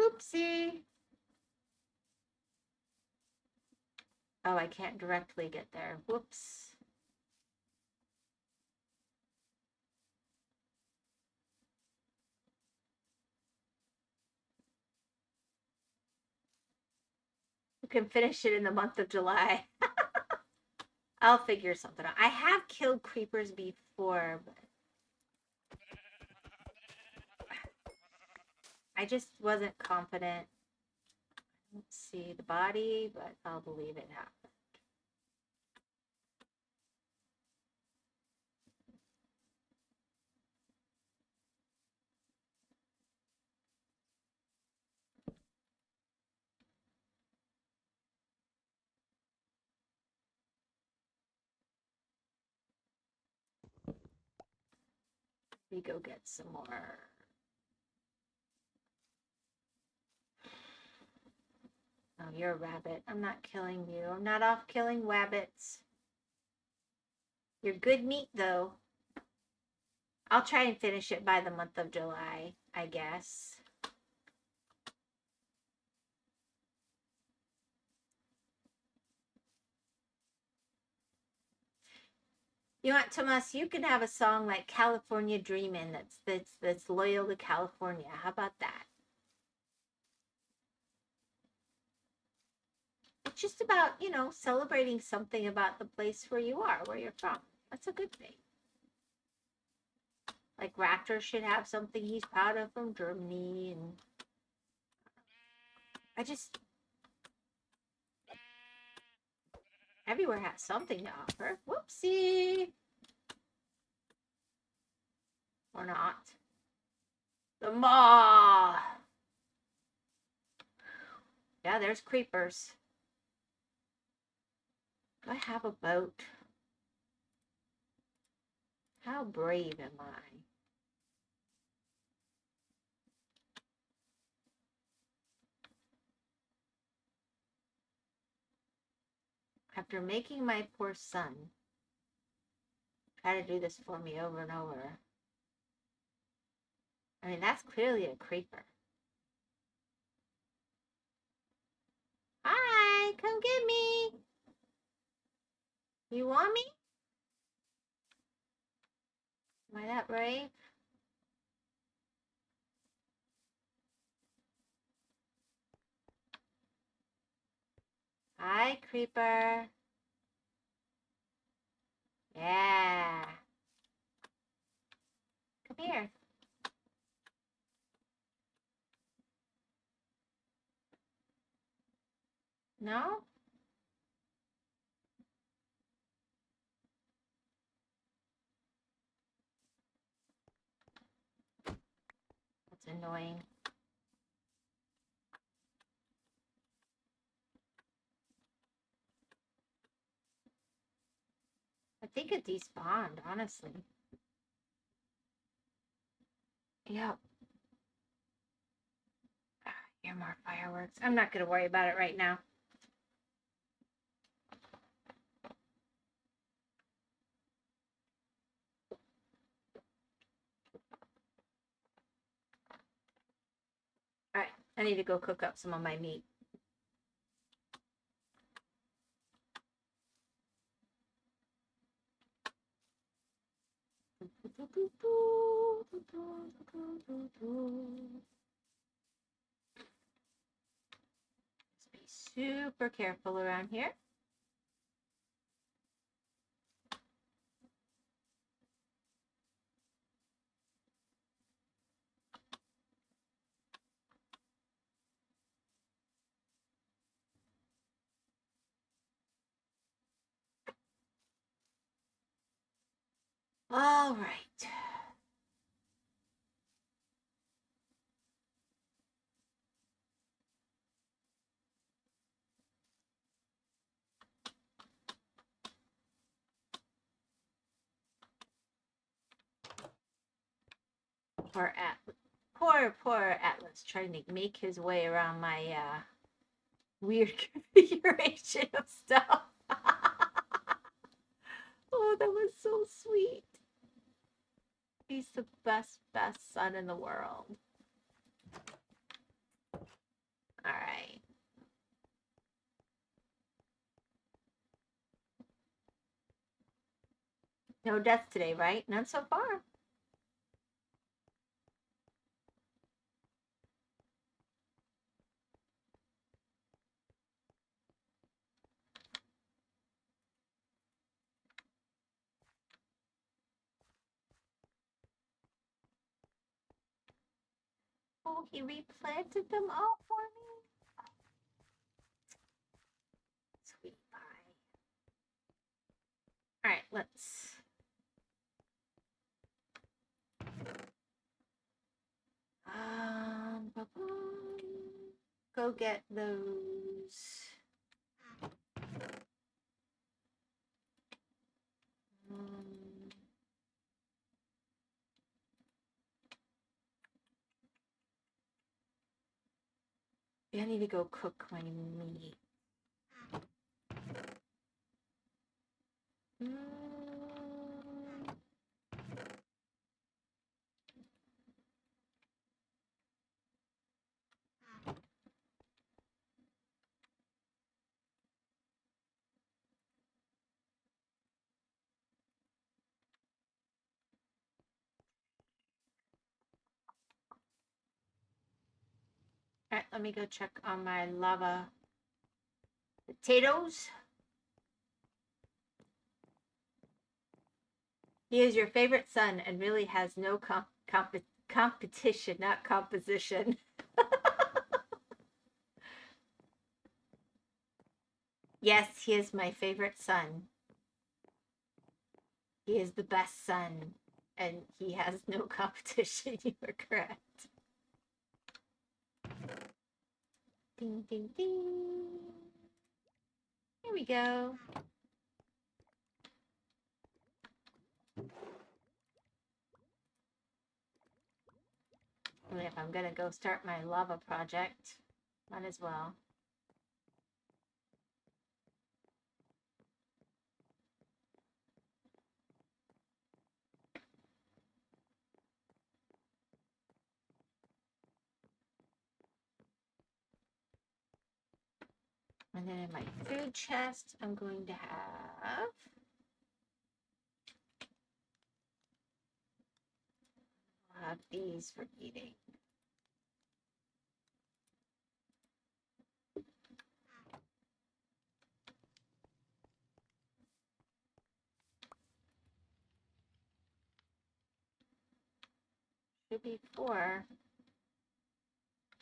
Oopsie. Oh, I can't directly get there. Whoops. You can finish it in the month of July. I'll figure something out. I have killed creepers before, but I just wasn't confident. I don't see the body, but I'll believe it happened. Let me go get some more. Oh, you're a rabbit. I'm not killing you. I'm not off killing wabbits. You're good meat, though. I'll try and finish it by the month of July, I guess. You want, Tomas, you can have a song like California Dreamin' that's loyal to California. How about that? It's just about, you know, celebrating something about the place where you are, where you're from. That's a good thing. Like Raptor should have something he's proud of from Germany, and I just everywhere has something to offer. Whoopsie. Or not. The maw. Yeah, there's creepers. Do I have a boat? How brave am I? After making my poor son try to do this for me over and over. I mean, that's clearly a creeper. Hi, come get me. You want me? Am I that brave? Hi, creeper. Yeah. Come here. No? That's annoying. I think it despawned, honestly. Yep. Here, more fireworks. I'm not going to worry about it right now. All right, I need to go cook up some of my meat. Just be super careful around here. All right. Poor Atlas trying to make his way around my weird configuration of stuff. Oh, that was so sweet. He's the best son in the world. All right. No deaths today, right? None so far. Oh, he replanted them all for me. Sweet pie. All right, let's. Go get those. I need to go cook my meat. All right, let me go check on my lava potatoes. He is your favorite son and really has no competition, not composition. Yes, he is my favorite son. He is the best son, and he has no competition. You are correct. Ding, ding, ding. Here we go. And if I'm gonna go start my lava project, might as well. And then in my food chest, I'm going to have these for eating. Should be 4.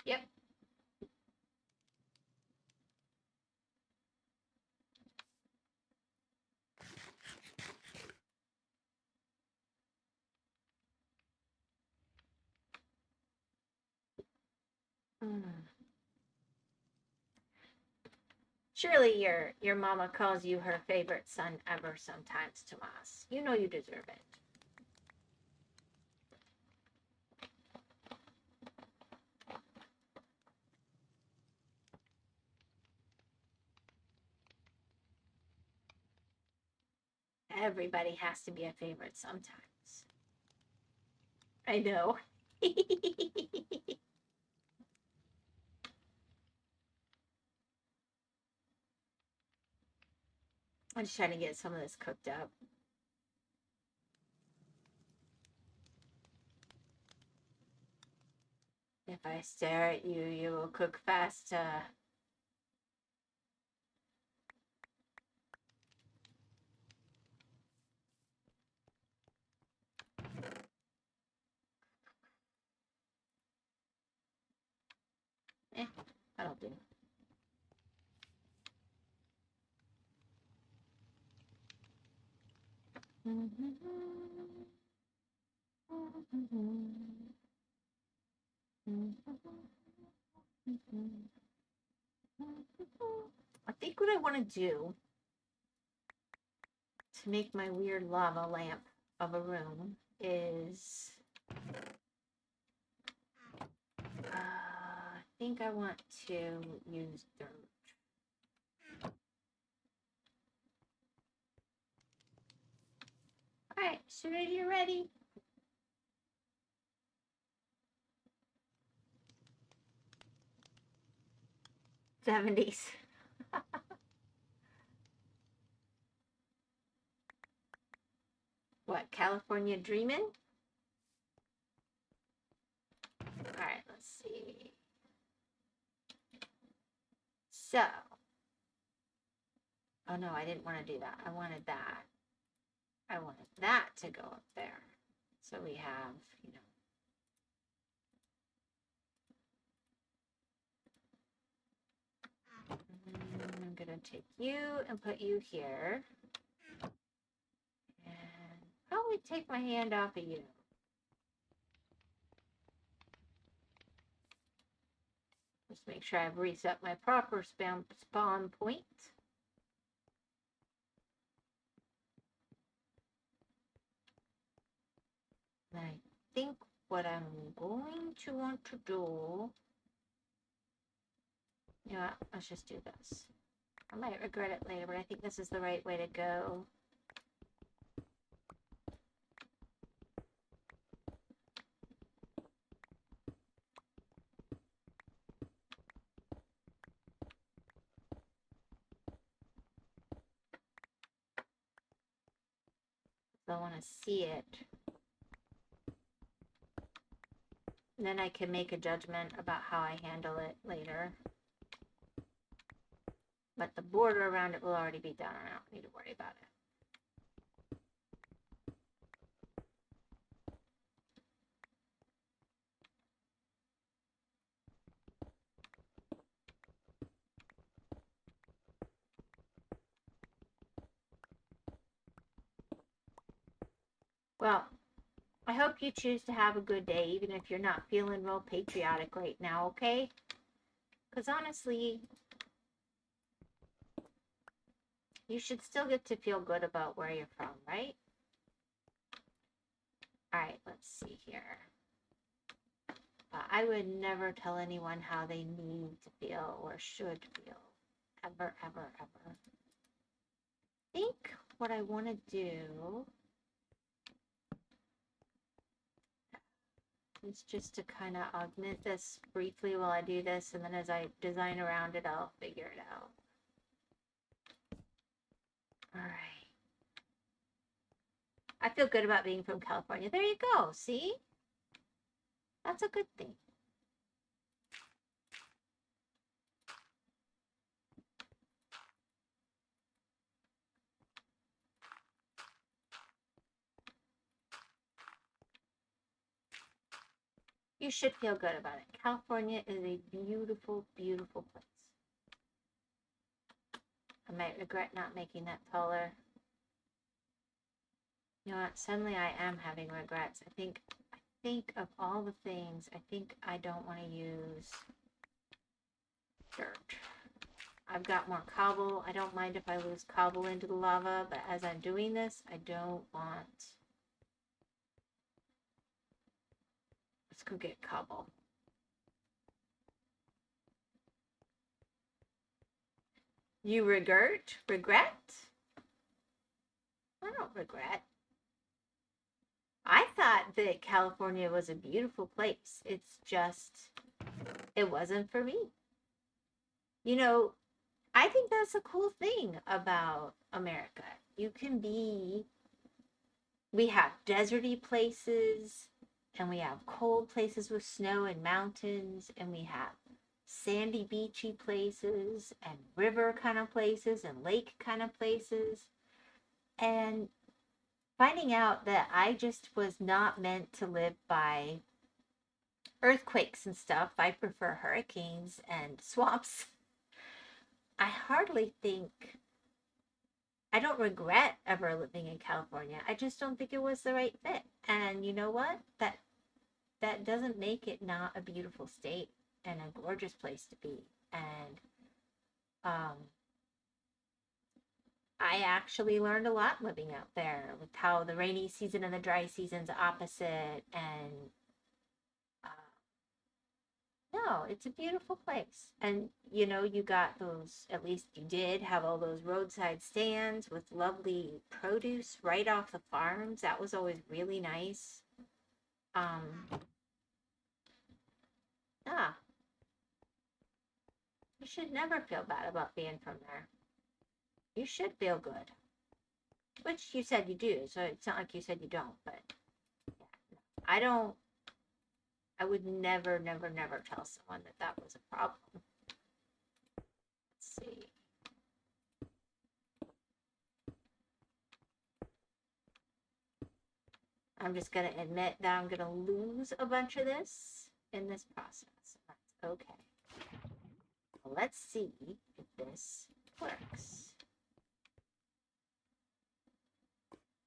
Yep. Surely your mama calls you her favorite son ever sometimes, Tomas. You know you deserve it. Everybody has to be a favorite sometimes. I know. I'm just trying to get some of this cooked up. If I stare at you, you will cook fast. That'll do. I think what I want to do to make my weird lava lamp of a room is I think I want to use dirt. All right, as soon as you're ready. '70s. What, California Dreamin'? All right, let's see. So, oh no, I didn't want to do that. I wanted that. I wanted that to go up there. So we have, you know, I'm going to take you and put you here. And probably take my hand off of you. Just make sure I've reset my proper spawn point. And I think what I'm going to want to do, you know what, let's just do this. I might regret it later, but I think this is the right way to go. So I want to see it. And then I can make a judgment about how I handle it later. But the border around it will already be done. I don't need to worry about it. Well, I hope you choose to have a good day, even if you're not feeling real patriotic right now, okay? Because honestly, you should still get to feel good about where you're from, right? All right, let's see here. I would never tell anyone how they need to feel or should feel. Ever, ever, ever. I think what I want to do is just to kind of augment this briefly while I do this, and then as I design around it, I'll figure it out. All right. I feel good about being from California. There you go. See? That's a good thing. You should feel good about it. California is a beautiful, beautiful place. I might regret not making that taller. You know what? Suddenly I am having regrets. I think of all the things, I think I don't want to use dirt. I've got more cobble. I don't mind if I lose cobble into the lava, but as I'm doing this, I don't want... Let's go get cobble. You regret? I don't regret. I thought that California was a beautiful place. It's just, it wasn't for me. You know, I think that's a cool thing about America. You can be, we have deserty places, and we have cold places with snow and mountains, and we have sandy beachy places and river kind of places and lake kind of places. And finding out that I just was not meant to live by earthquakes and stuff. I prefer hurricanes and swamps. I hardly think, I don't regret ever living in California. I just don't think it was the right fit. And you know what? That doesn't make it not a beautiful state and a gorgeous place to be. And I actually learned a lot living out there with how the rainy season and the dry season's opposite. And no, it's a beautiful place. And you know, you got those, at least you did have all those roadside stands with lovely produce right off the farms. That was always really nice. Yeah, you should never feel bad about being from there. You should feel good. Which you said you do, so it's not like you said you don't, but yeah, I don't, I would never, never, never tell someone that that was a problem. Let's see. I'm just going to admit that I'm going to lose a bunch of this in this process. That's okay. Let's see if this works.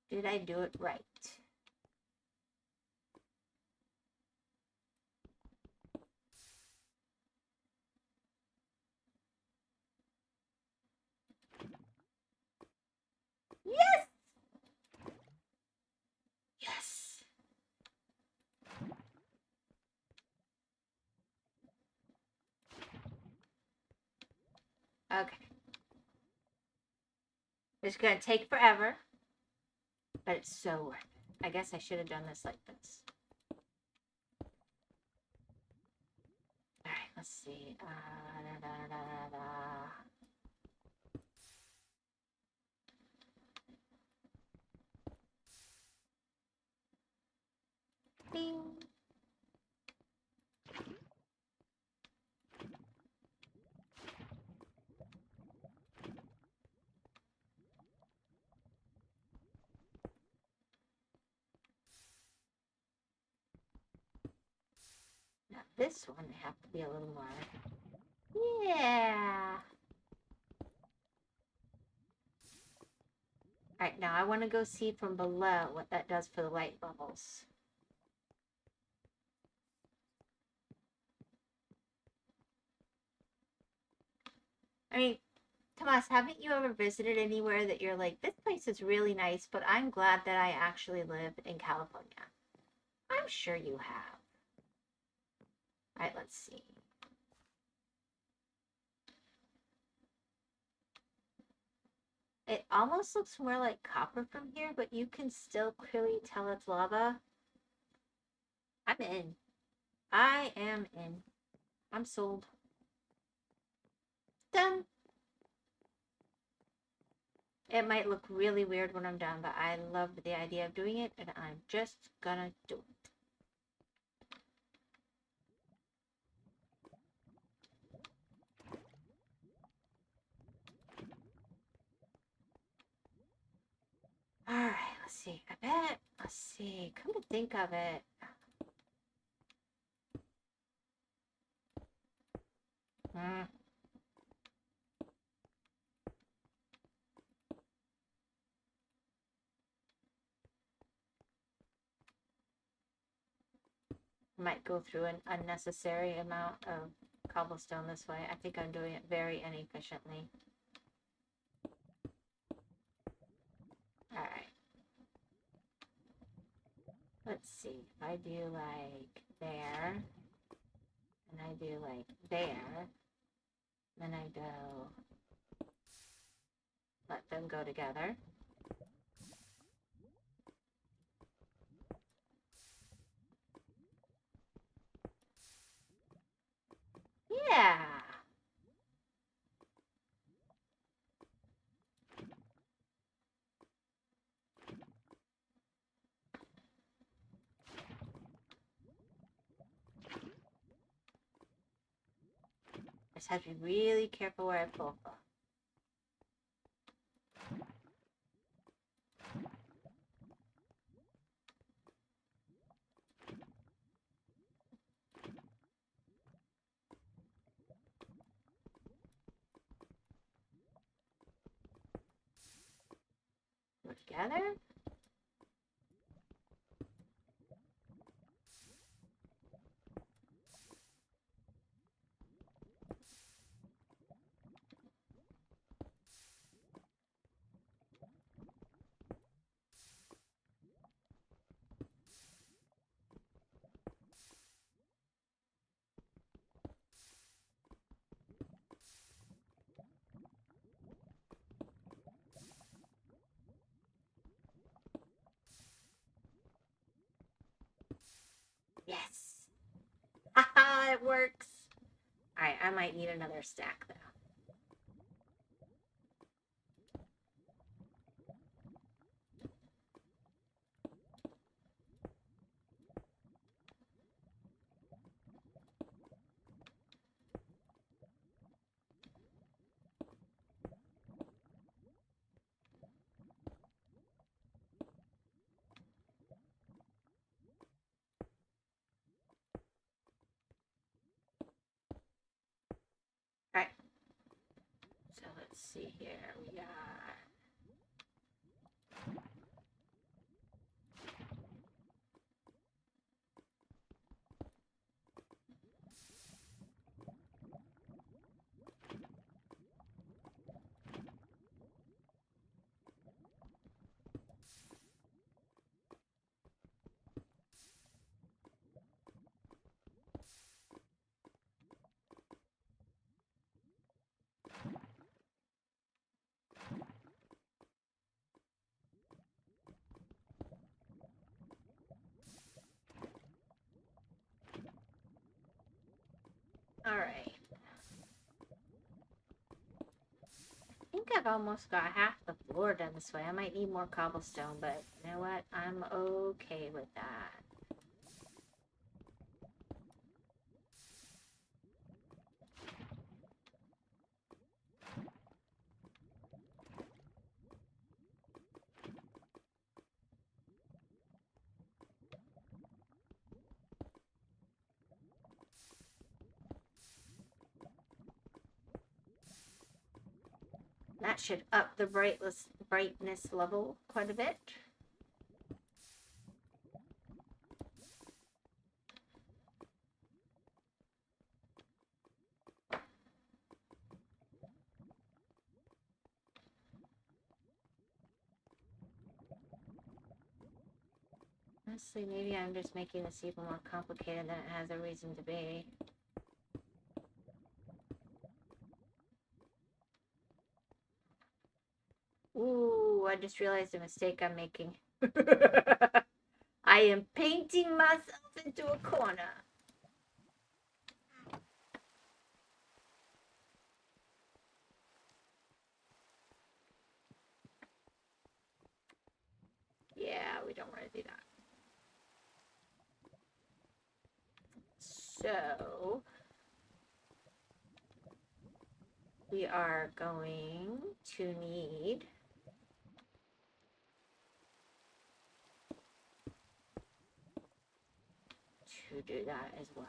Did I do it right? Yes! Yes! Okay. It's going to take forever, but it's so worth it. I guess I should have done this like this. All right, let's see. Bing. Now this one I have to be a little more. Yeah. All right, now I want to go see from below what that does for the light bubbles. I mean, Tomas, haven't you ever visited anywhere that you're like, this place is really nice, but I'm glad that I actually live in California? I'm sure you have. All right, let's see. It almost looks more like copper from here, but you can still clearly tell it's lava. I'm in. I am in. I'm sold. Done. It might look really weird when I'm done, but I love the idea of doing it, and I'm just gonna do it. Alright, let's see. I bet, let's see. Come to think of it. Might go through an unnecessary amount of cobblestone this way. I think I'm doing it very inefficiently. Alright. Let's see. If I do like there, and I do like there, then I go, let them go together. Yeah. I just have to be really careful where I pull from. Go together. might need another stack though. All right. So let's see here. We got all right. I think I've almost got half the floor done this way. I might need more cobblestone, but you know what? I'm okay with that. That should up the brightness level quite a bit. Honestly, maybe I'm just making this even more complicated than it has a reason to be. Ooh, I just realized a mistake I'm making. I am painting myself into a corner. Yeah, we don't want to do that. So, we are going to need to do that as well.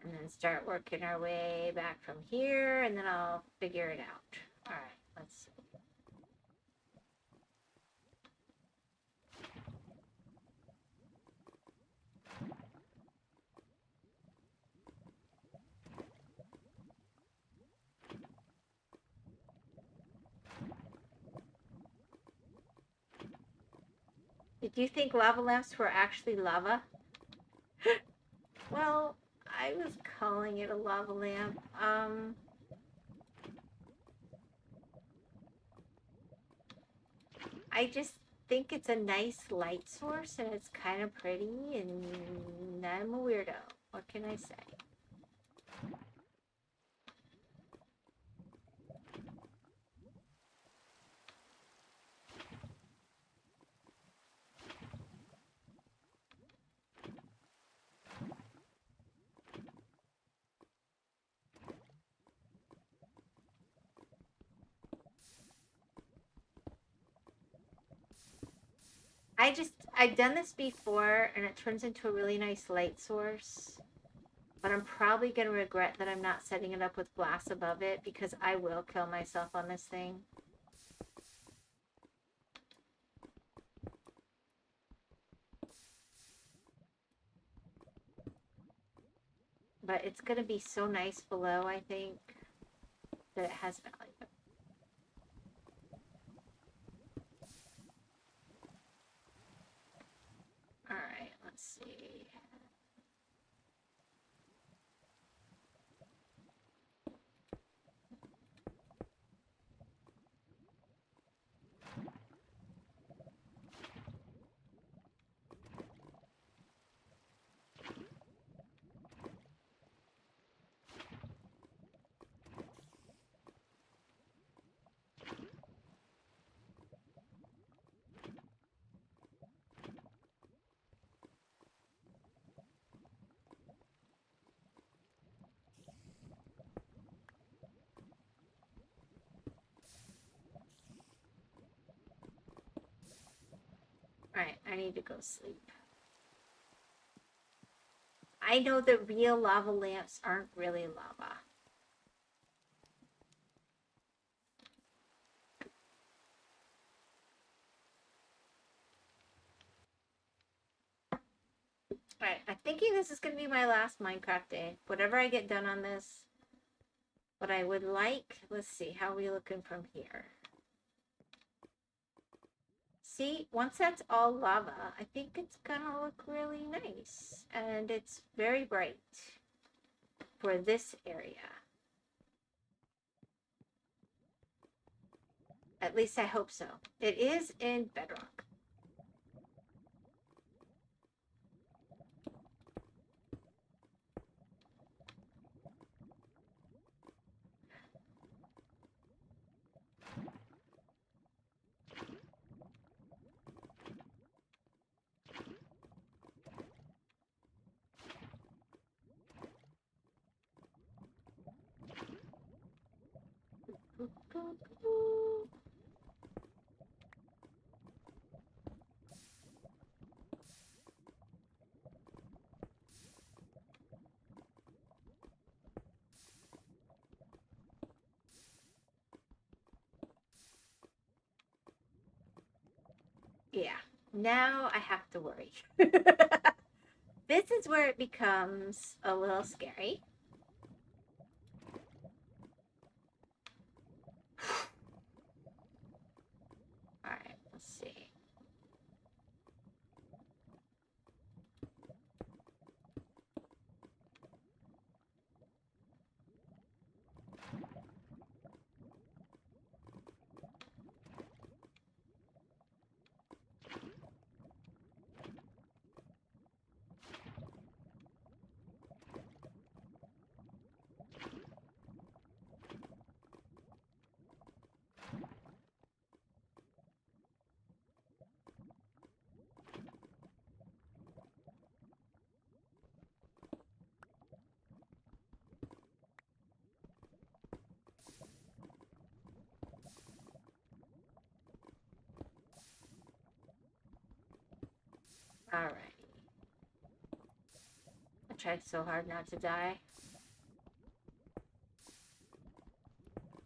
And then start working our way back from here, and then I'll figure it out. All right, let's see. Did you think lava lamps were actually lava? Well, I was calling it a lava lamp. I just think it's a nice light source and it's kind of pretty, and I'm a weirdo. What can I say? I've done this before and it turns into a really nice light source. But I'm probably going to regret that I'm not setting it up with glass above it, because I will kill myself on this thing. But it's going to be so nice below, I think, that it has value. All right, let's see. Alright, I need to go sleep. I know the real lava lamps aren't really lava. Alright, I'm thinking this is going to be my last Minecraft day. Whatever I get done on this. What I would like, let's see, how are we looking from here? See, once that's all lava, I think it's gonna look really nice. And it's very bright for this area. At least I hope so. It is in bedrock. Yeah, now I have to worry. This is where it becomes a little scary. All right, let's see. All right. I tried so hard not to die.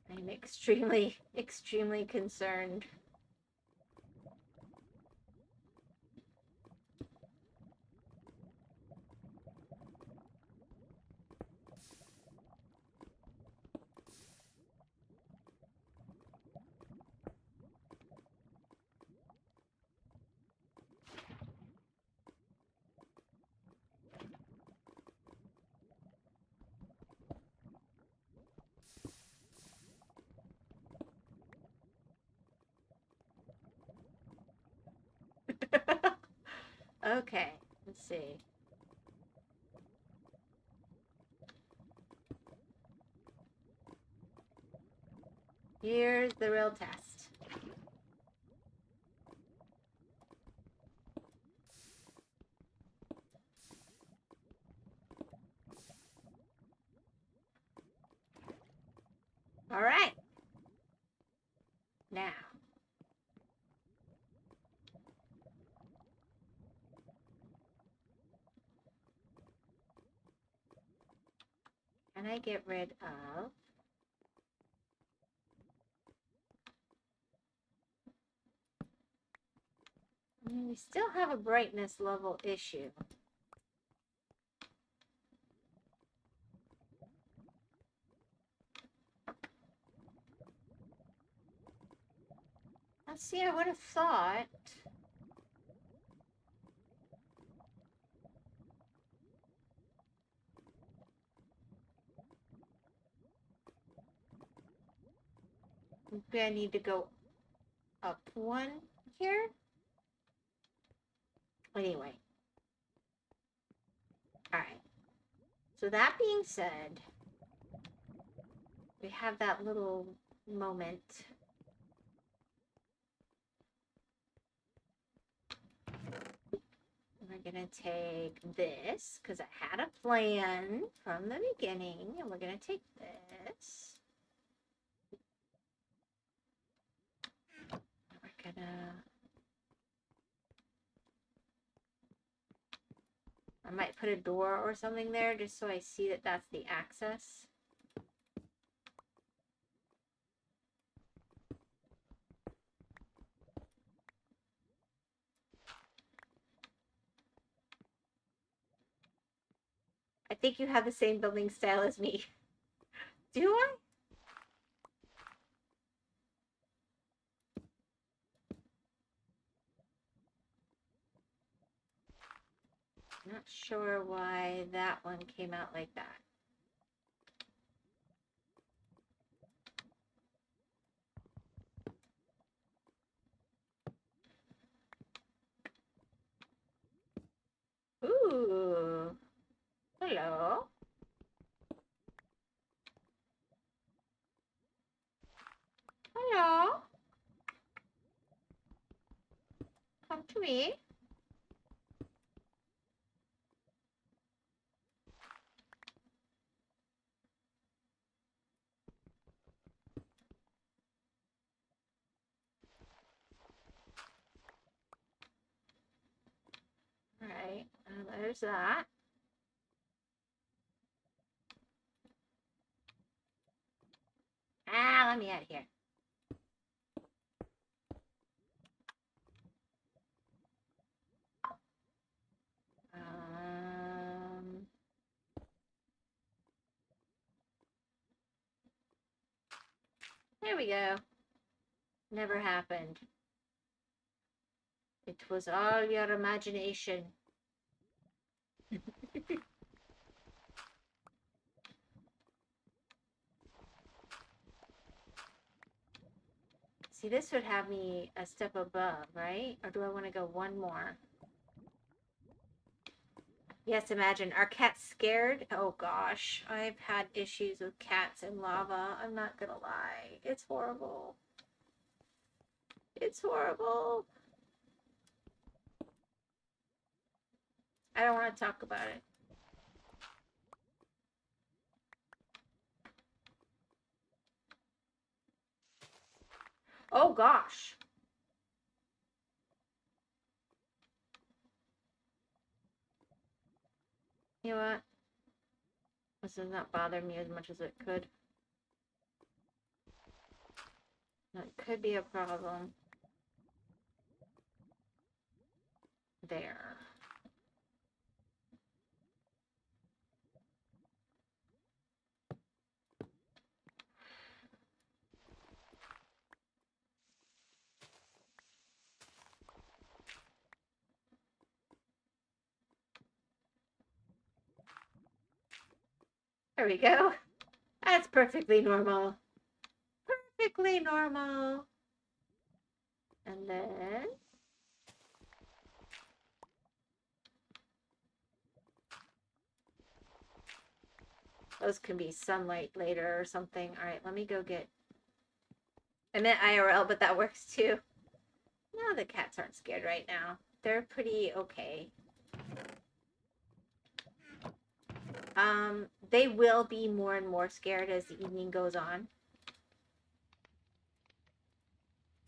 I'm extremely, extremely concerned. Okay, let's see. Here's the real test. All right. Now. Can I get rid of... I mean, we still have a brightness level issue. Let's see, I would have thought... Maybe I need to go up one here. Anyway. Alright. So that being said, we have that little moment. We're going to take this, because I had a plan from the beginning, and we're going to take this. We're going to I might put a door or something there just so I see that that's the access. I think you have the same building style as me. Do I? Not sure why that one came out like that. Ooh. Hello. Hello. Come to me. All right. There's that. Ah, let me out of here. There we go. Never happened. It was all your imagination. See, this would have me a step above, right? Or do I want to go one more? Yes, imagine. Are cats scared? Oh gosh, I've had issues with cats and lava. I'm not gonna lie. It's horrible. It's horrible. I don't want to talk about it. Oh gosh. You know what? This does not bother me as much as it could. That could be a problem. There. There we go. That's perfectly normal. Perfectly normal. And then those can be sunlight later or something. All right, let me go get. I meant IRL, but that works too. No, the cats aren't scared right now. They're pretty okay. They will be more and more scared as the evening goes on.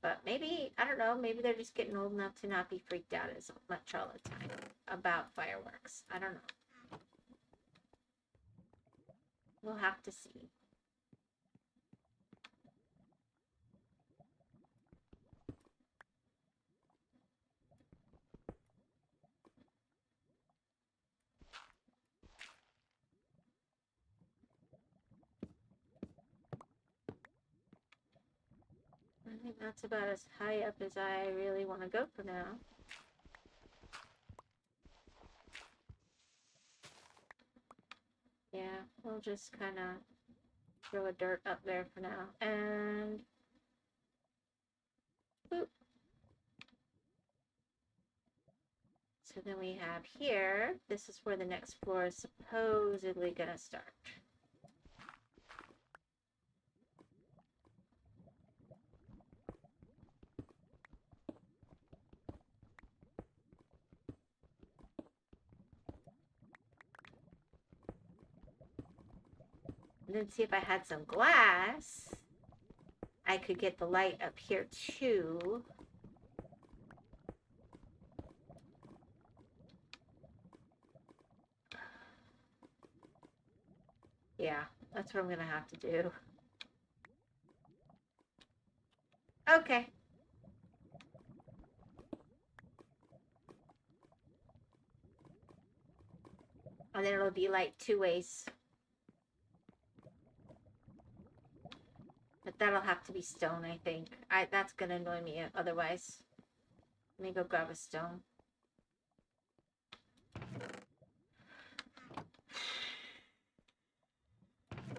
But maybe, I don't know, maybe they're just getting old enough to not be freaked out as much all the time about fireworks. I don't know. We'll have to see. I think that's about as high up as I really want to go for now. Yeah, we'll just kind of throw a dirt up there for now. And boop. So then we have here, this is where the next floor is supposedly going to start. And then see if I had some glass, I could get the light up here too. That's what I'm gonna have to do. Okay. And then it'll be like 2 ways. But that'll have to be stone, I think. That's gonna annoy me otherwise. Let me go grab a stone.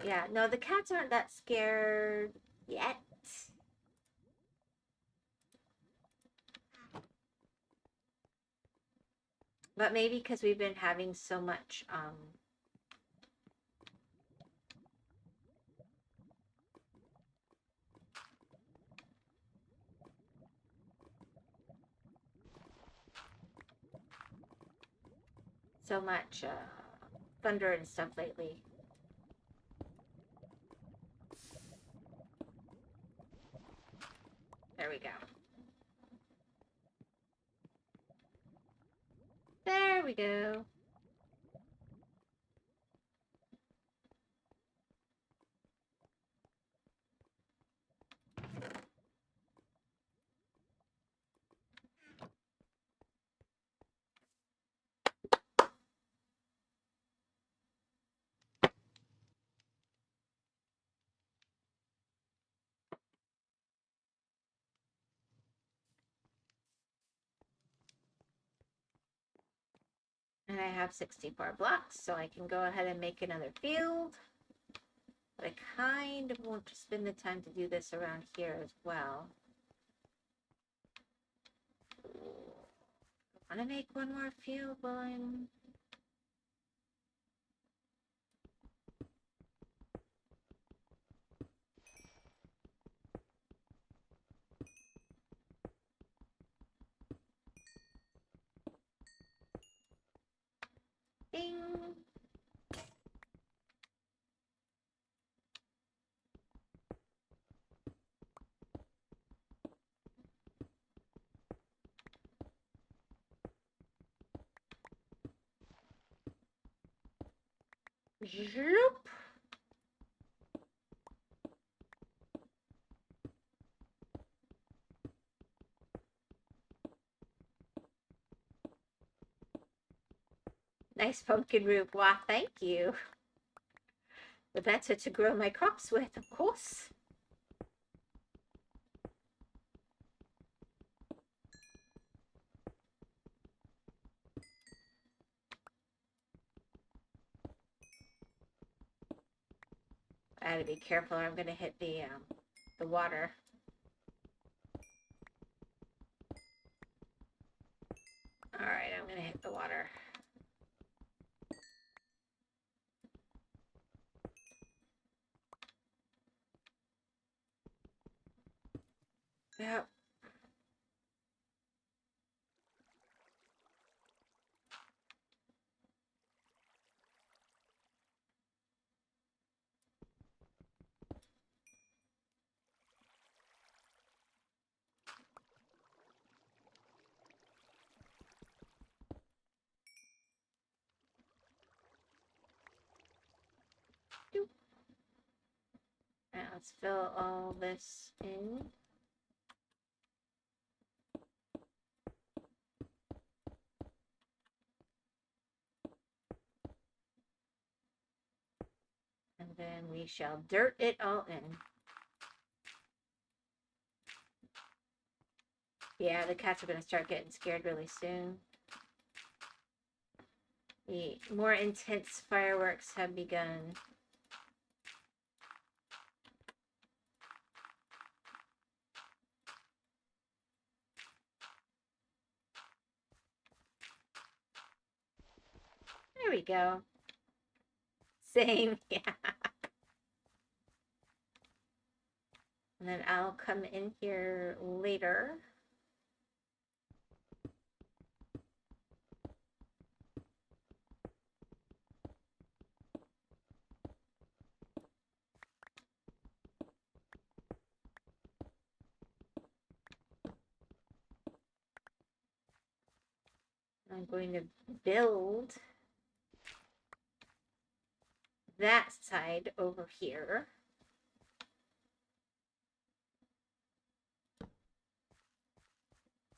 Yeah, no, the cats aren't that scared yet. But maybe because we've been having so much, thunder and stuff lately. There we go. There we go. And I have 64 blocks, so I can go ahead and make another field. But I kind of want to spend the time to do this around here as well. I want to make one more field while I'm... Bing! Zoop! Nice pumpkin roof. Wow, thank you. The better to grow my crops with, of course. I gotta be careful or I'm gonna hit the water. Alright, I'm gonna hit the water. Yep. Now let's fill all this in. And then we shall dirt it all in. Yeah, the cats are going to start getting scared really soon. The more intense fireworks have begun. There we go. Same, yeah. And then I'll come in here later. I'm going to build that side over here.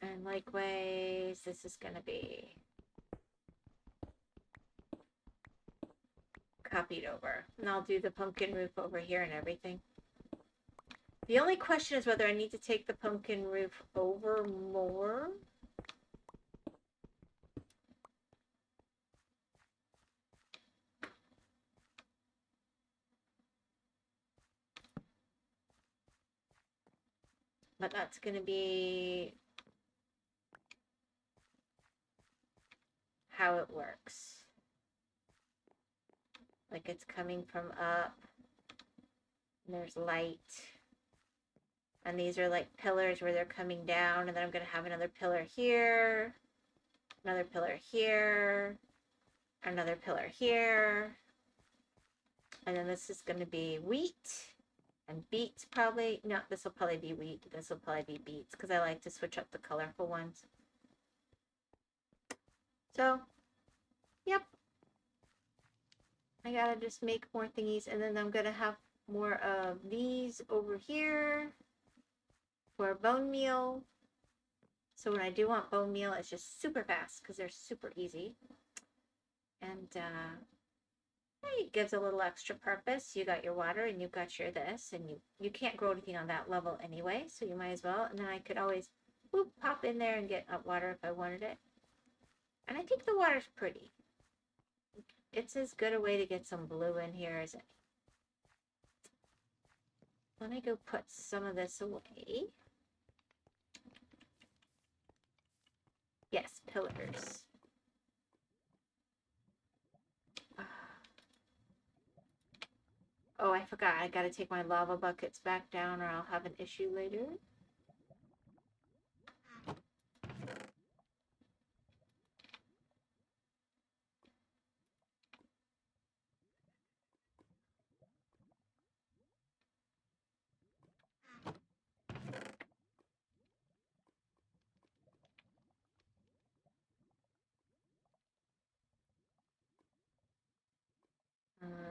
And likewise, this is going to be copied over. And I'll do the pumpkin roof over here and everything. The only question is whether I need to take the pumpkin roof over more. But that's going to be how it works. Like it's coming from up. And there's light. And these are like pillars where they're coming down. And then I'm going to have another pillar here. Another pillar here. Another pillar here. And then this is going to be wheat. And beets probably. No, this will probably be wheat. This will probably be beets. Because I like to switch up the colorful ones. So, yep. I gotta just make more thingies. And then I'm going to have more of these over here. For bone meal. So when I do want bone meal, it's just super fast. Because they're super easy. And, it gives a little extra purpose. You got your water and you got your this, and you can't grow anything on that level anyway, so you might as well. And then I could always whoop, pop in there and get water if I wanted it. And I think the water's pretty. It's as good a way to get some blue in here as any. Let me go put some of this away. Yes, pillars. Oh, I forgot. I gotta take my lava buckets back down or I'll have an issue later.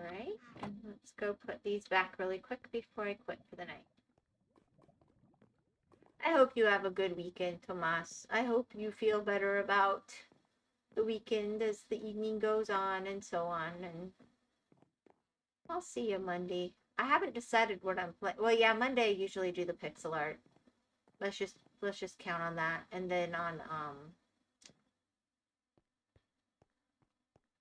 Alright, and let's go put these back really quick before I quit for the night. I hope you have a good weekend, Tomas. I hope you feel better about the weekend as the evening goes on and so on. And I'll see you Monday. I haven't decided what I'm playing. Well, yeah, Monday I usually do the pixel art. Let's just count on that. And then on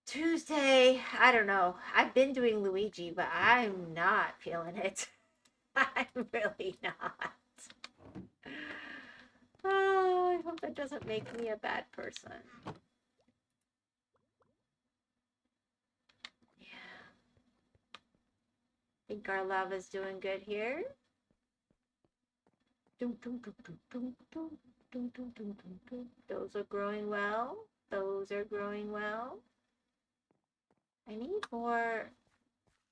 Tuesday, I don't know. I've been doing Luigi, but I'm not feeling it. I'm really not. Oh, I hope that doesn't make me a bad person. Yeah. I think our lava's doing good here. Those are growing well. Those are growing well. I need more.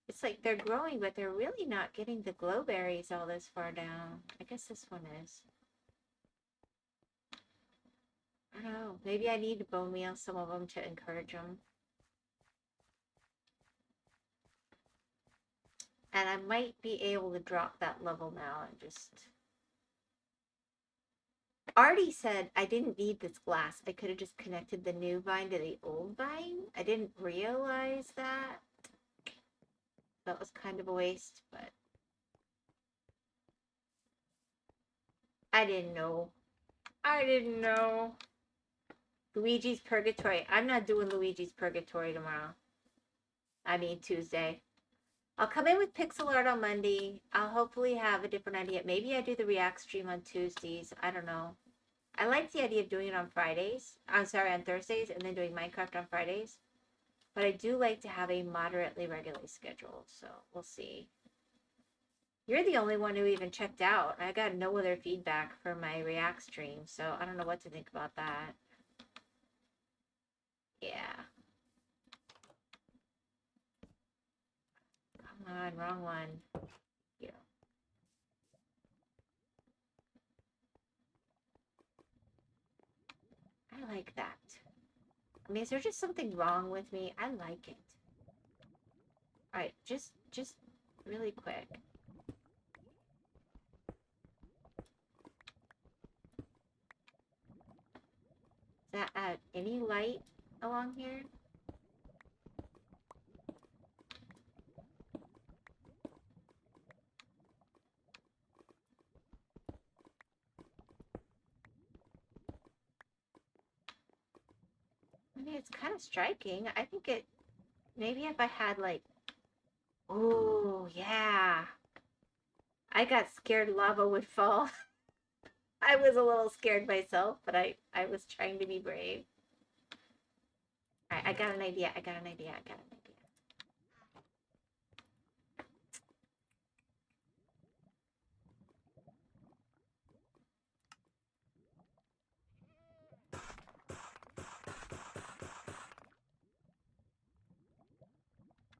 It's like they're growing, but they're really not getting the glowberries all this far down. I guess this one is. I don't know. Maybe I need to bone meal some of them to encourage them. And I might be able to drop that level now and just... Artie said I didn't need this glass. I could have just connected the new vine to the old vine. I didn't realize that. That was kind of a waste, but... I didn't know. I didn't know. Luigi's Purgatory. I'm not doing Luigi's Purgatory tomorrow. I mean Tuesday. I'll come in with pixel art on Monday. I'll hopefully have a different idea. Maybe I do the React stream on Tuesdays. I don't know. I like the idea of doing it on Fridays. I'm sorry, on Thursdays, and then doing Minecraft on Fridays. But I do like to have a moderately regular schedule, so we'll see. You're the only one who even checked out. I got no other feedback for my React stream, so I don't know what to think about that. Yeah. Come on, wrong one. Yeah. I like that. I mean, is there just something wrong with me? I like it. All right, just really quick. Does that add any light along here? I mean, it's kind of striking. I think it, maybe if I had like, oh, yeah. I got scared lava would fall. I was a little scared myself, but I was trying to be brave. All right, I got an idea. I got an idea. I got an idea.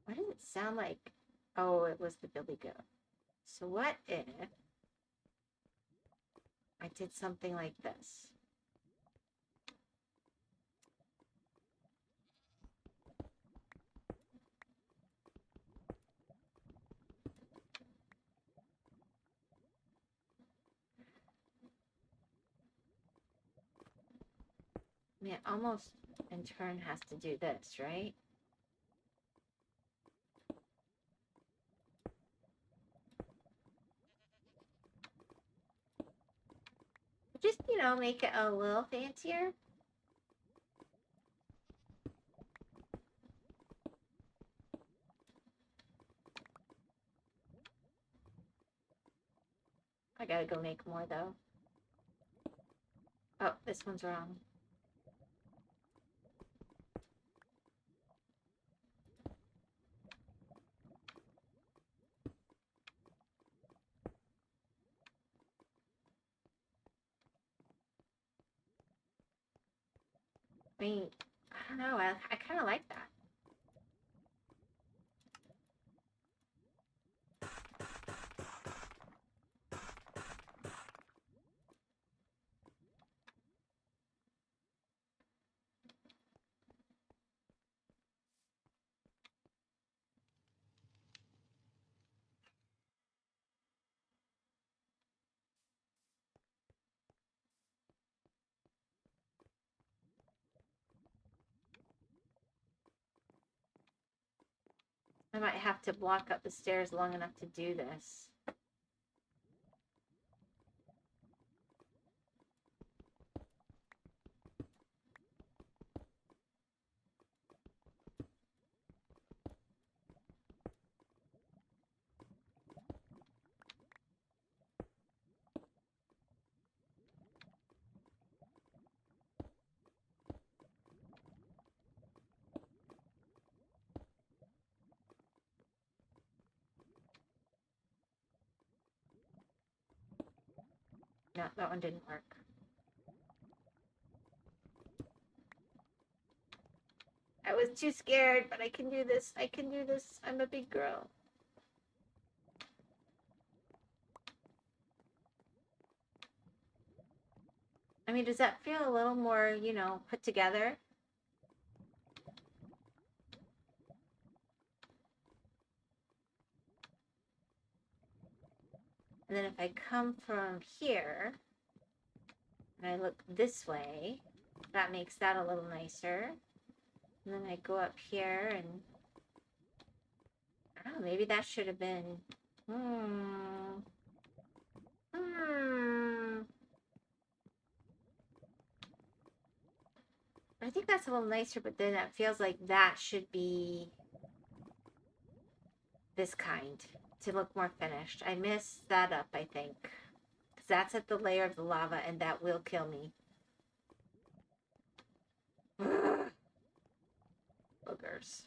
What does it sound like? Oh, it was the Billy Goat. So what if I did something like this? I mean, it almost in turn has to do this, right? Just, you know, make it a little fancier. I gotta go make more though. Oh, this one's wrong. I mean, I don't know. I kind of like that. I might have to block up the stairs long enough to do this. No, that one didn't work. I was too scared, but I can do this. I can do this. I'm a big girl. I mean, does that feel a little more, you know, put together? And then if I come from here and I look this way, that makes that a little nicer. And then I go up here and I don't know, maybe that should have been, I think that's a little nicer, but then it feels like that should be this kind to look more finished. I messed that up, I think. Because that's at the layer of the lava and that will kill me. Boogers.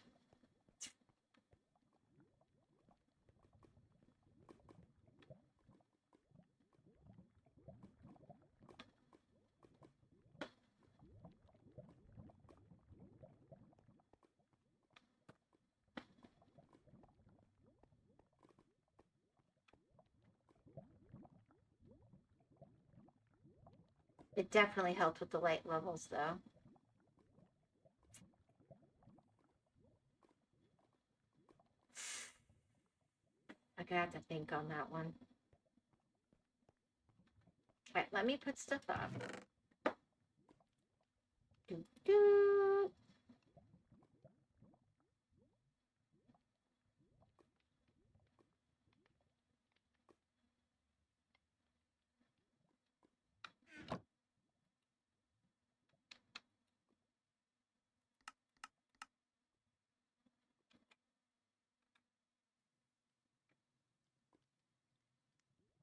It definitely helped with the light levels, though. gonna have to think on that one. All right, let me put stuff up. Doo -doo.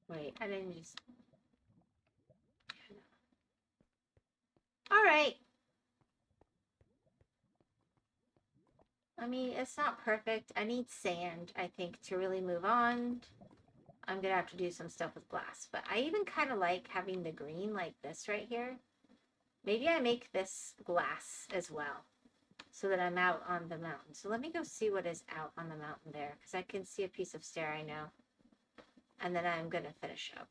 Wait, I didn't just... All right. I mean, it's not perfect. I need sand, I think, to really move on. I'm gonna have to do some stuff with glass, but I even kind of like having the green like this right here. Maybe I make this glass as well, so that I'm out on the mountain. So let me go see what is out on the mountain there, because I can see a piece of stair, I know. And then I'm gonna finish up.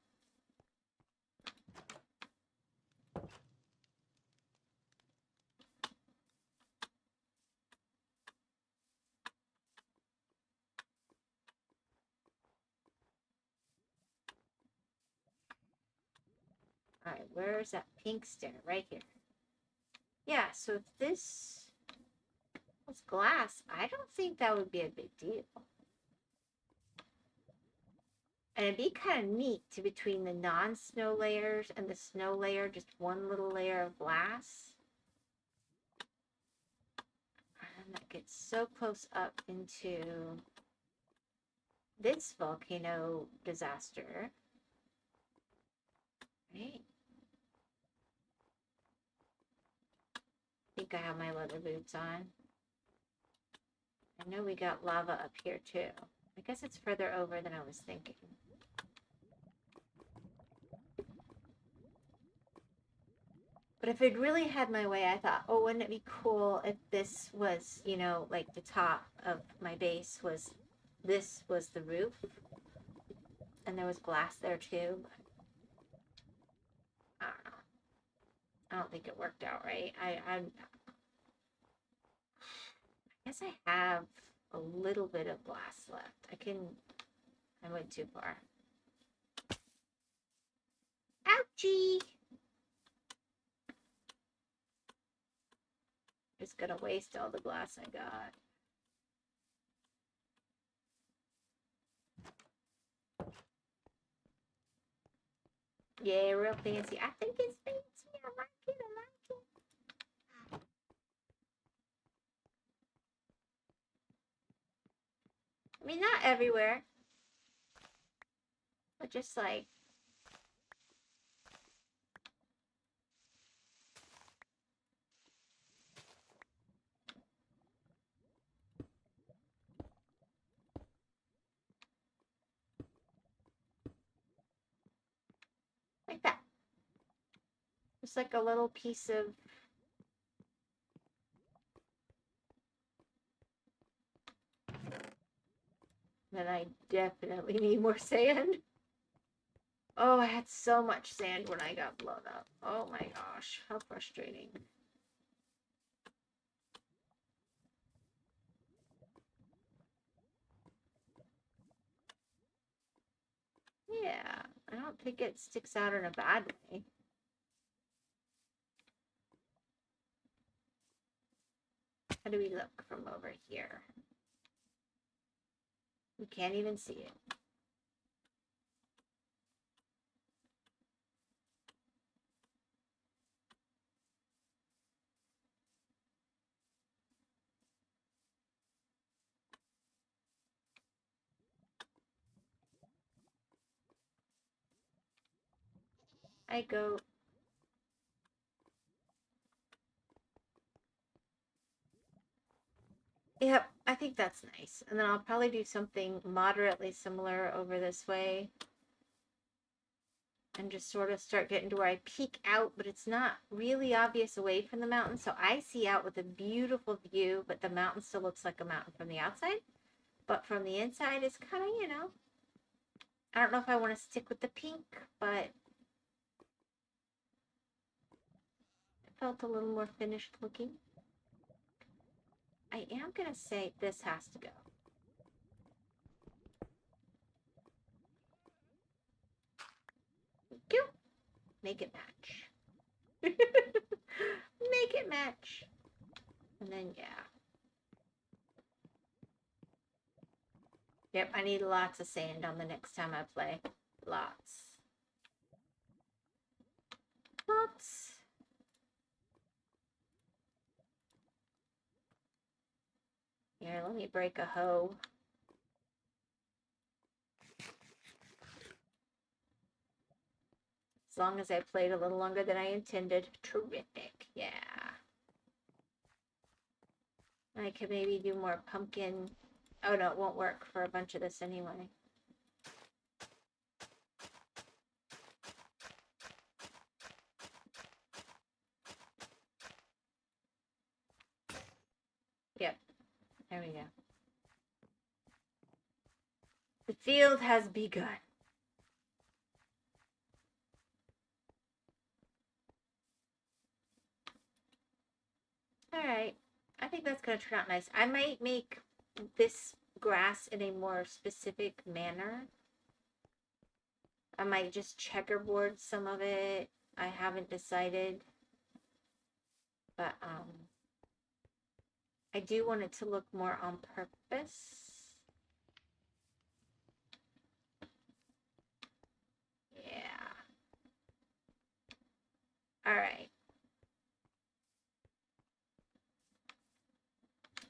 All right, where's that pink stair? Right here. Yeah, so if this was glass, I don't think that would be a big deal. And it'd be kind of neat to, between the non-snow layers and the snow layer, just one little layer of glass. And that gets so close up into this volcano disaster. Right? I think I have my leather boots on. I know we got lava up here too. I guess it's further over than I was thinking. But if I'd really had my way, I thought, oh, wouldn't it be cool if this was, you know, like the top of my base was, this was the roof. And there was glass there too. But I don't know. I don't think it worked out right. I guess I have a little bit of glass left. I went too far. Ouchie! Just gonna waste all the glass I got. Yeah, real fancy. I think it's fancy. I like it. I like it. I mean, not everywhere, but just like that. Just like a little piece of then I definitely need more sand. Oh, I had so much sand when I got blown up. Oh my gosh, how frustrating. Yeah, I don't think it sticks out in a bad way. How do we look from over here? We can't even see it. I go. Yep, I think that's nice. And then I'll probably do something moderately similar over this way. And just sort of start getting to where I peek out, but it's not really obvious away from the mountain. So I see out with a beautiful view, but the mountain still looks like a mountain from the outside. But from the inside, it's kind of, you know, I don't know if I want to stick with the pink, but it felt a little more finished looking. I am going to say this has to go. you. Make it match. Make it match. And then, yeah. Yep, I need lots of sand on the next time I play. Lots. Lots. Here, let me break a hoe. As long as I played a little longer than I intended. Terrific. Yeah. I could maybe do more pumpkin. Oh no, it won't work for a bunch of this anyway. Yep. There we go. The field has begun. Alright. I think that's going to turn out nice. I might make this grass in a more specific manner. I might just checkerboard some of it. I haven't decided. But, I do want it to look more on purpose. Yeah. Alright.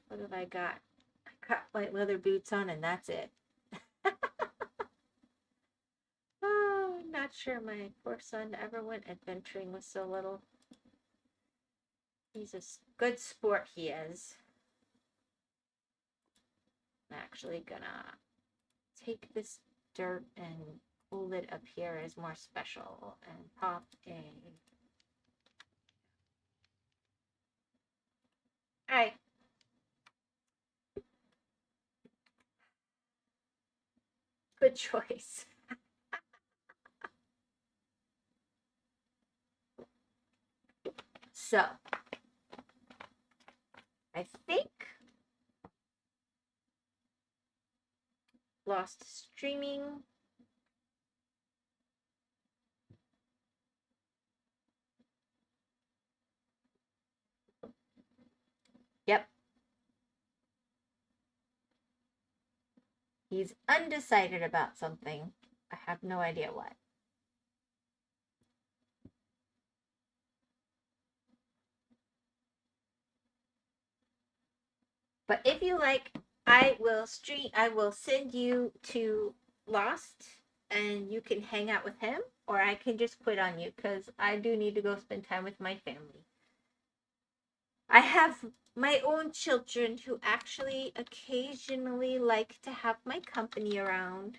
What have I got? I got white leather boots on and that's it. Oh, I'm not sure my poor son ever went adventuring with so little. He's a good sport, he is. I'm actually gonna take this dirt and hold it up here as more special and pop a... Alright. Good choice. So, I think lost streaming. Yep. He's undecided about something. I have no idea what. But if you like, I will send you to Lost and you can hang out with him, or I can just quit on you because I do need to go spend time with my family. I have my own children who actually occasionally like to have my company around.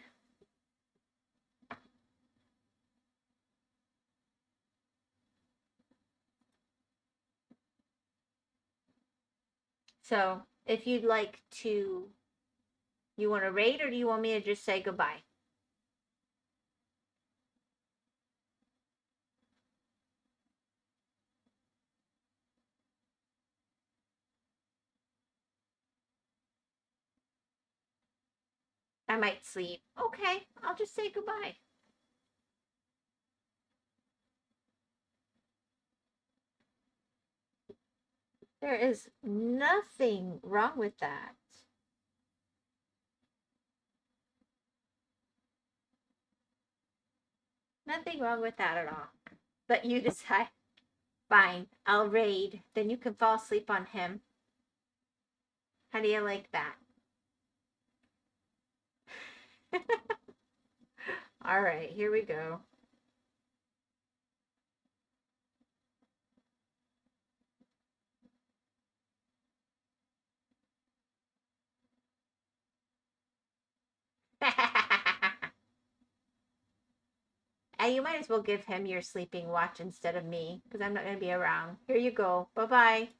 So if you'd like to, you want to raid, or do you want me to just say goodbye? I might sleep. Okay, I'll just say goodbye. There is nothing wrong with that. Nothing wrong with that at all. But you decide, fine, I'll raid. Then you can fall asleep on him. How do you like that? All right, here we go. And you might as well give him your sleeping watch instead of me, because I'm not going to be around. Here you go. Bye-bye.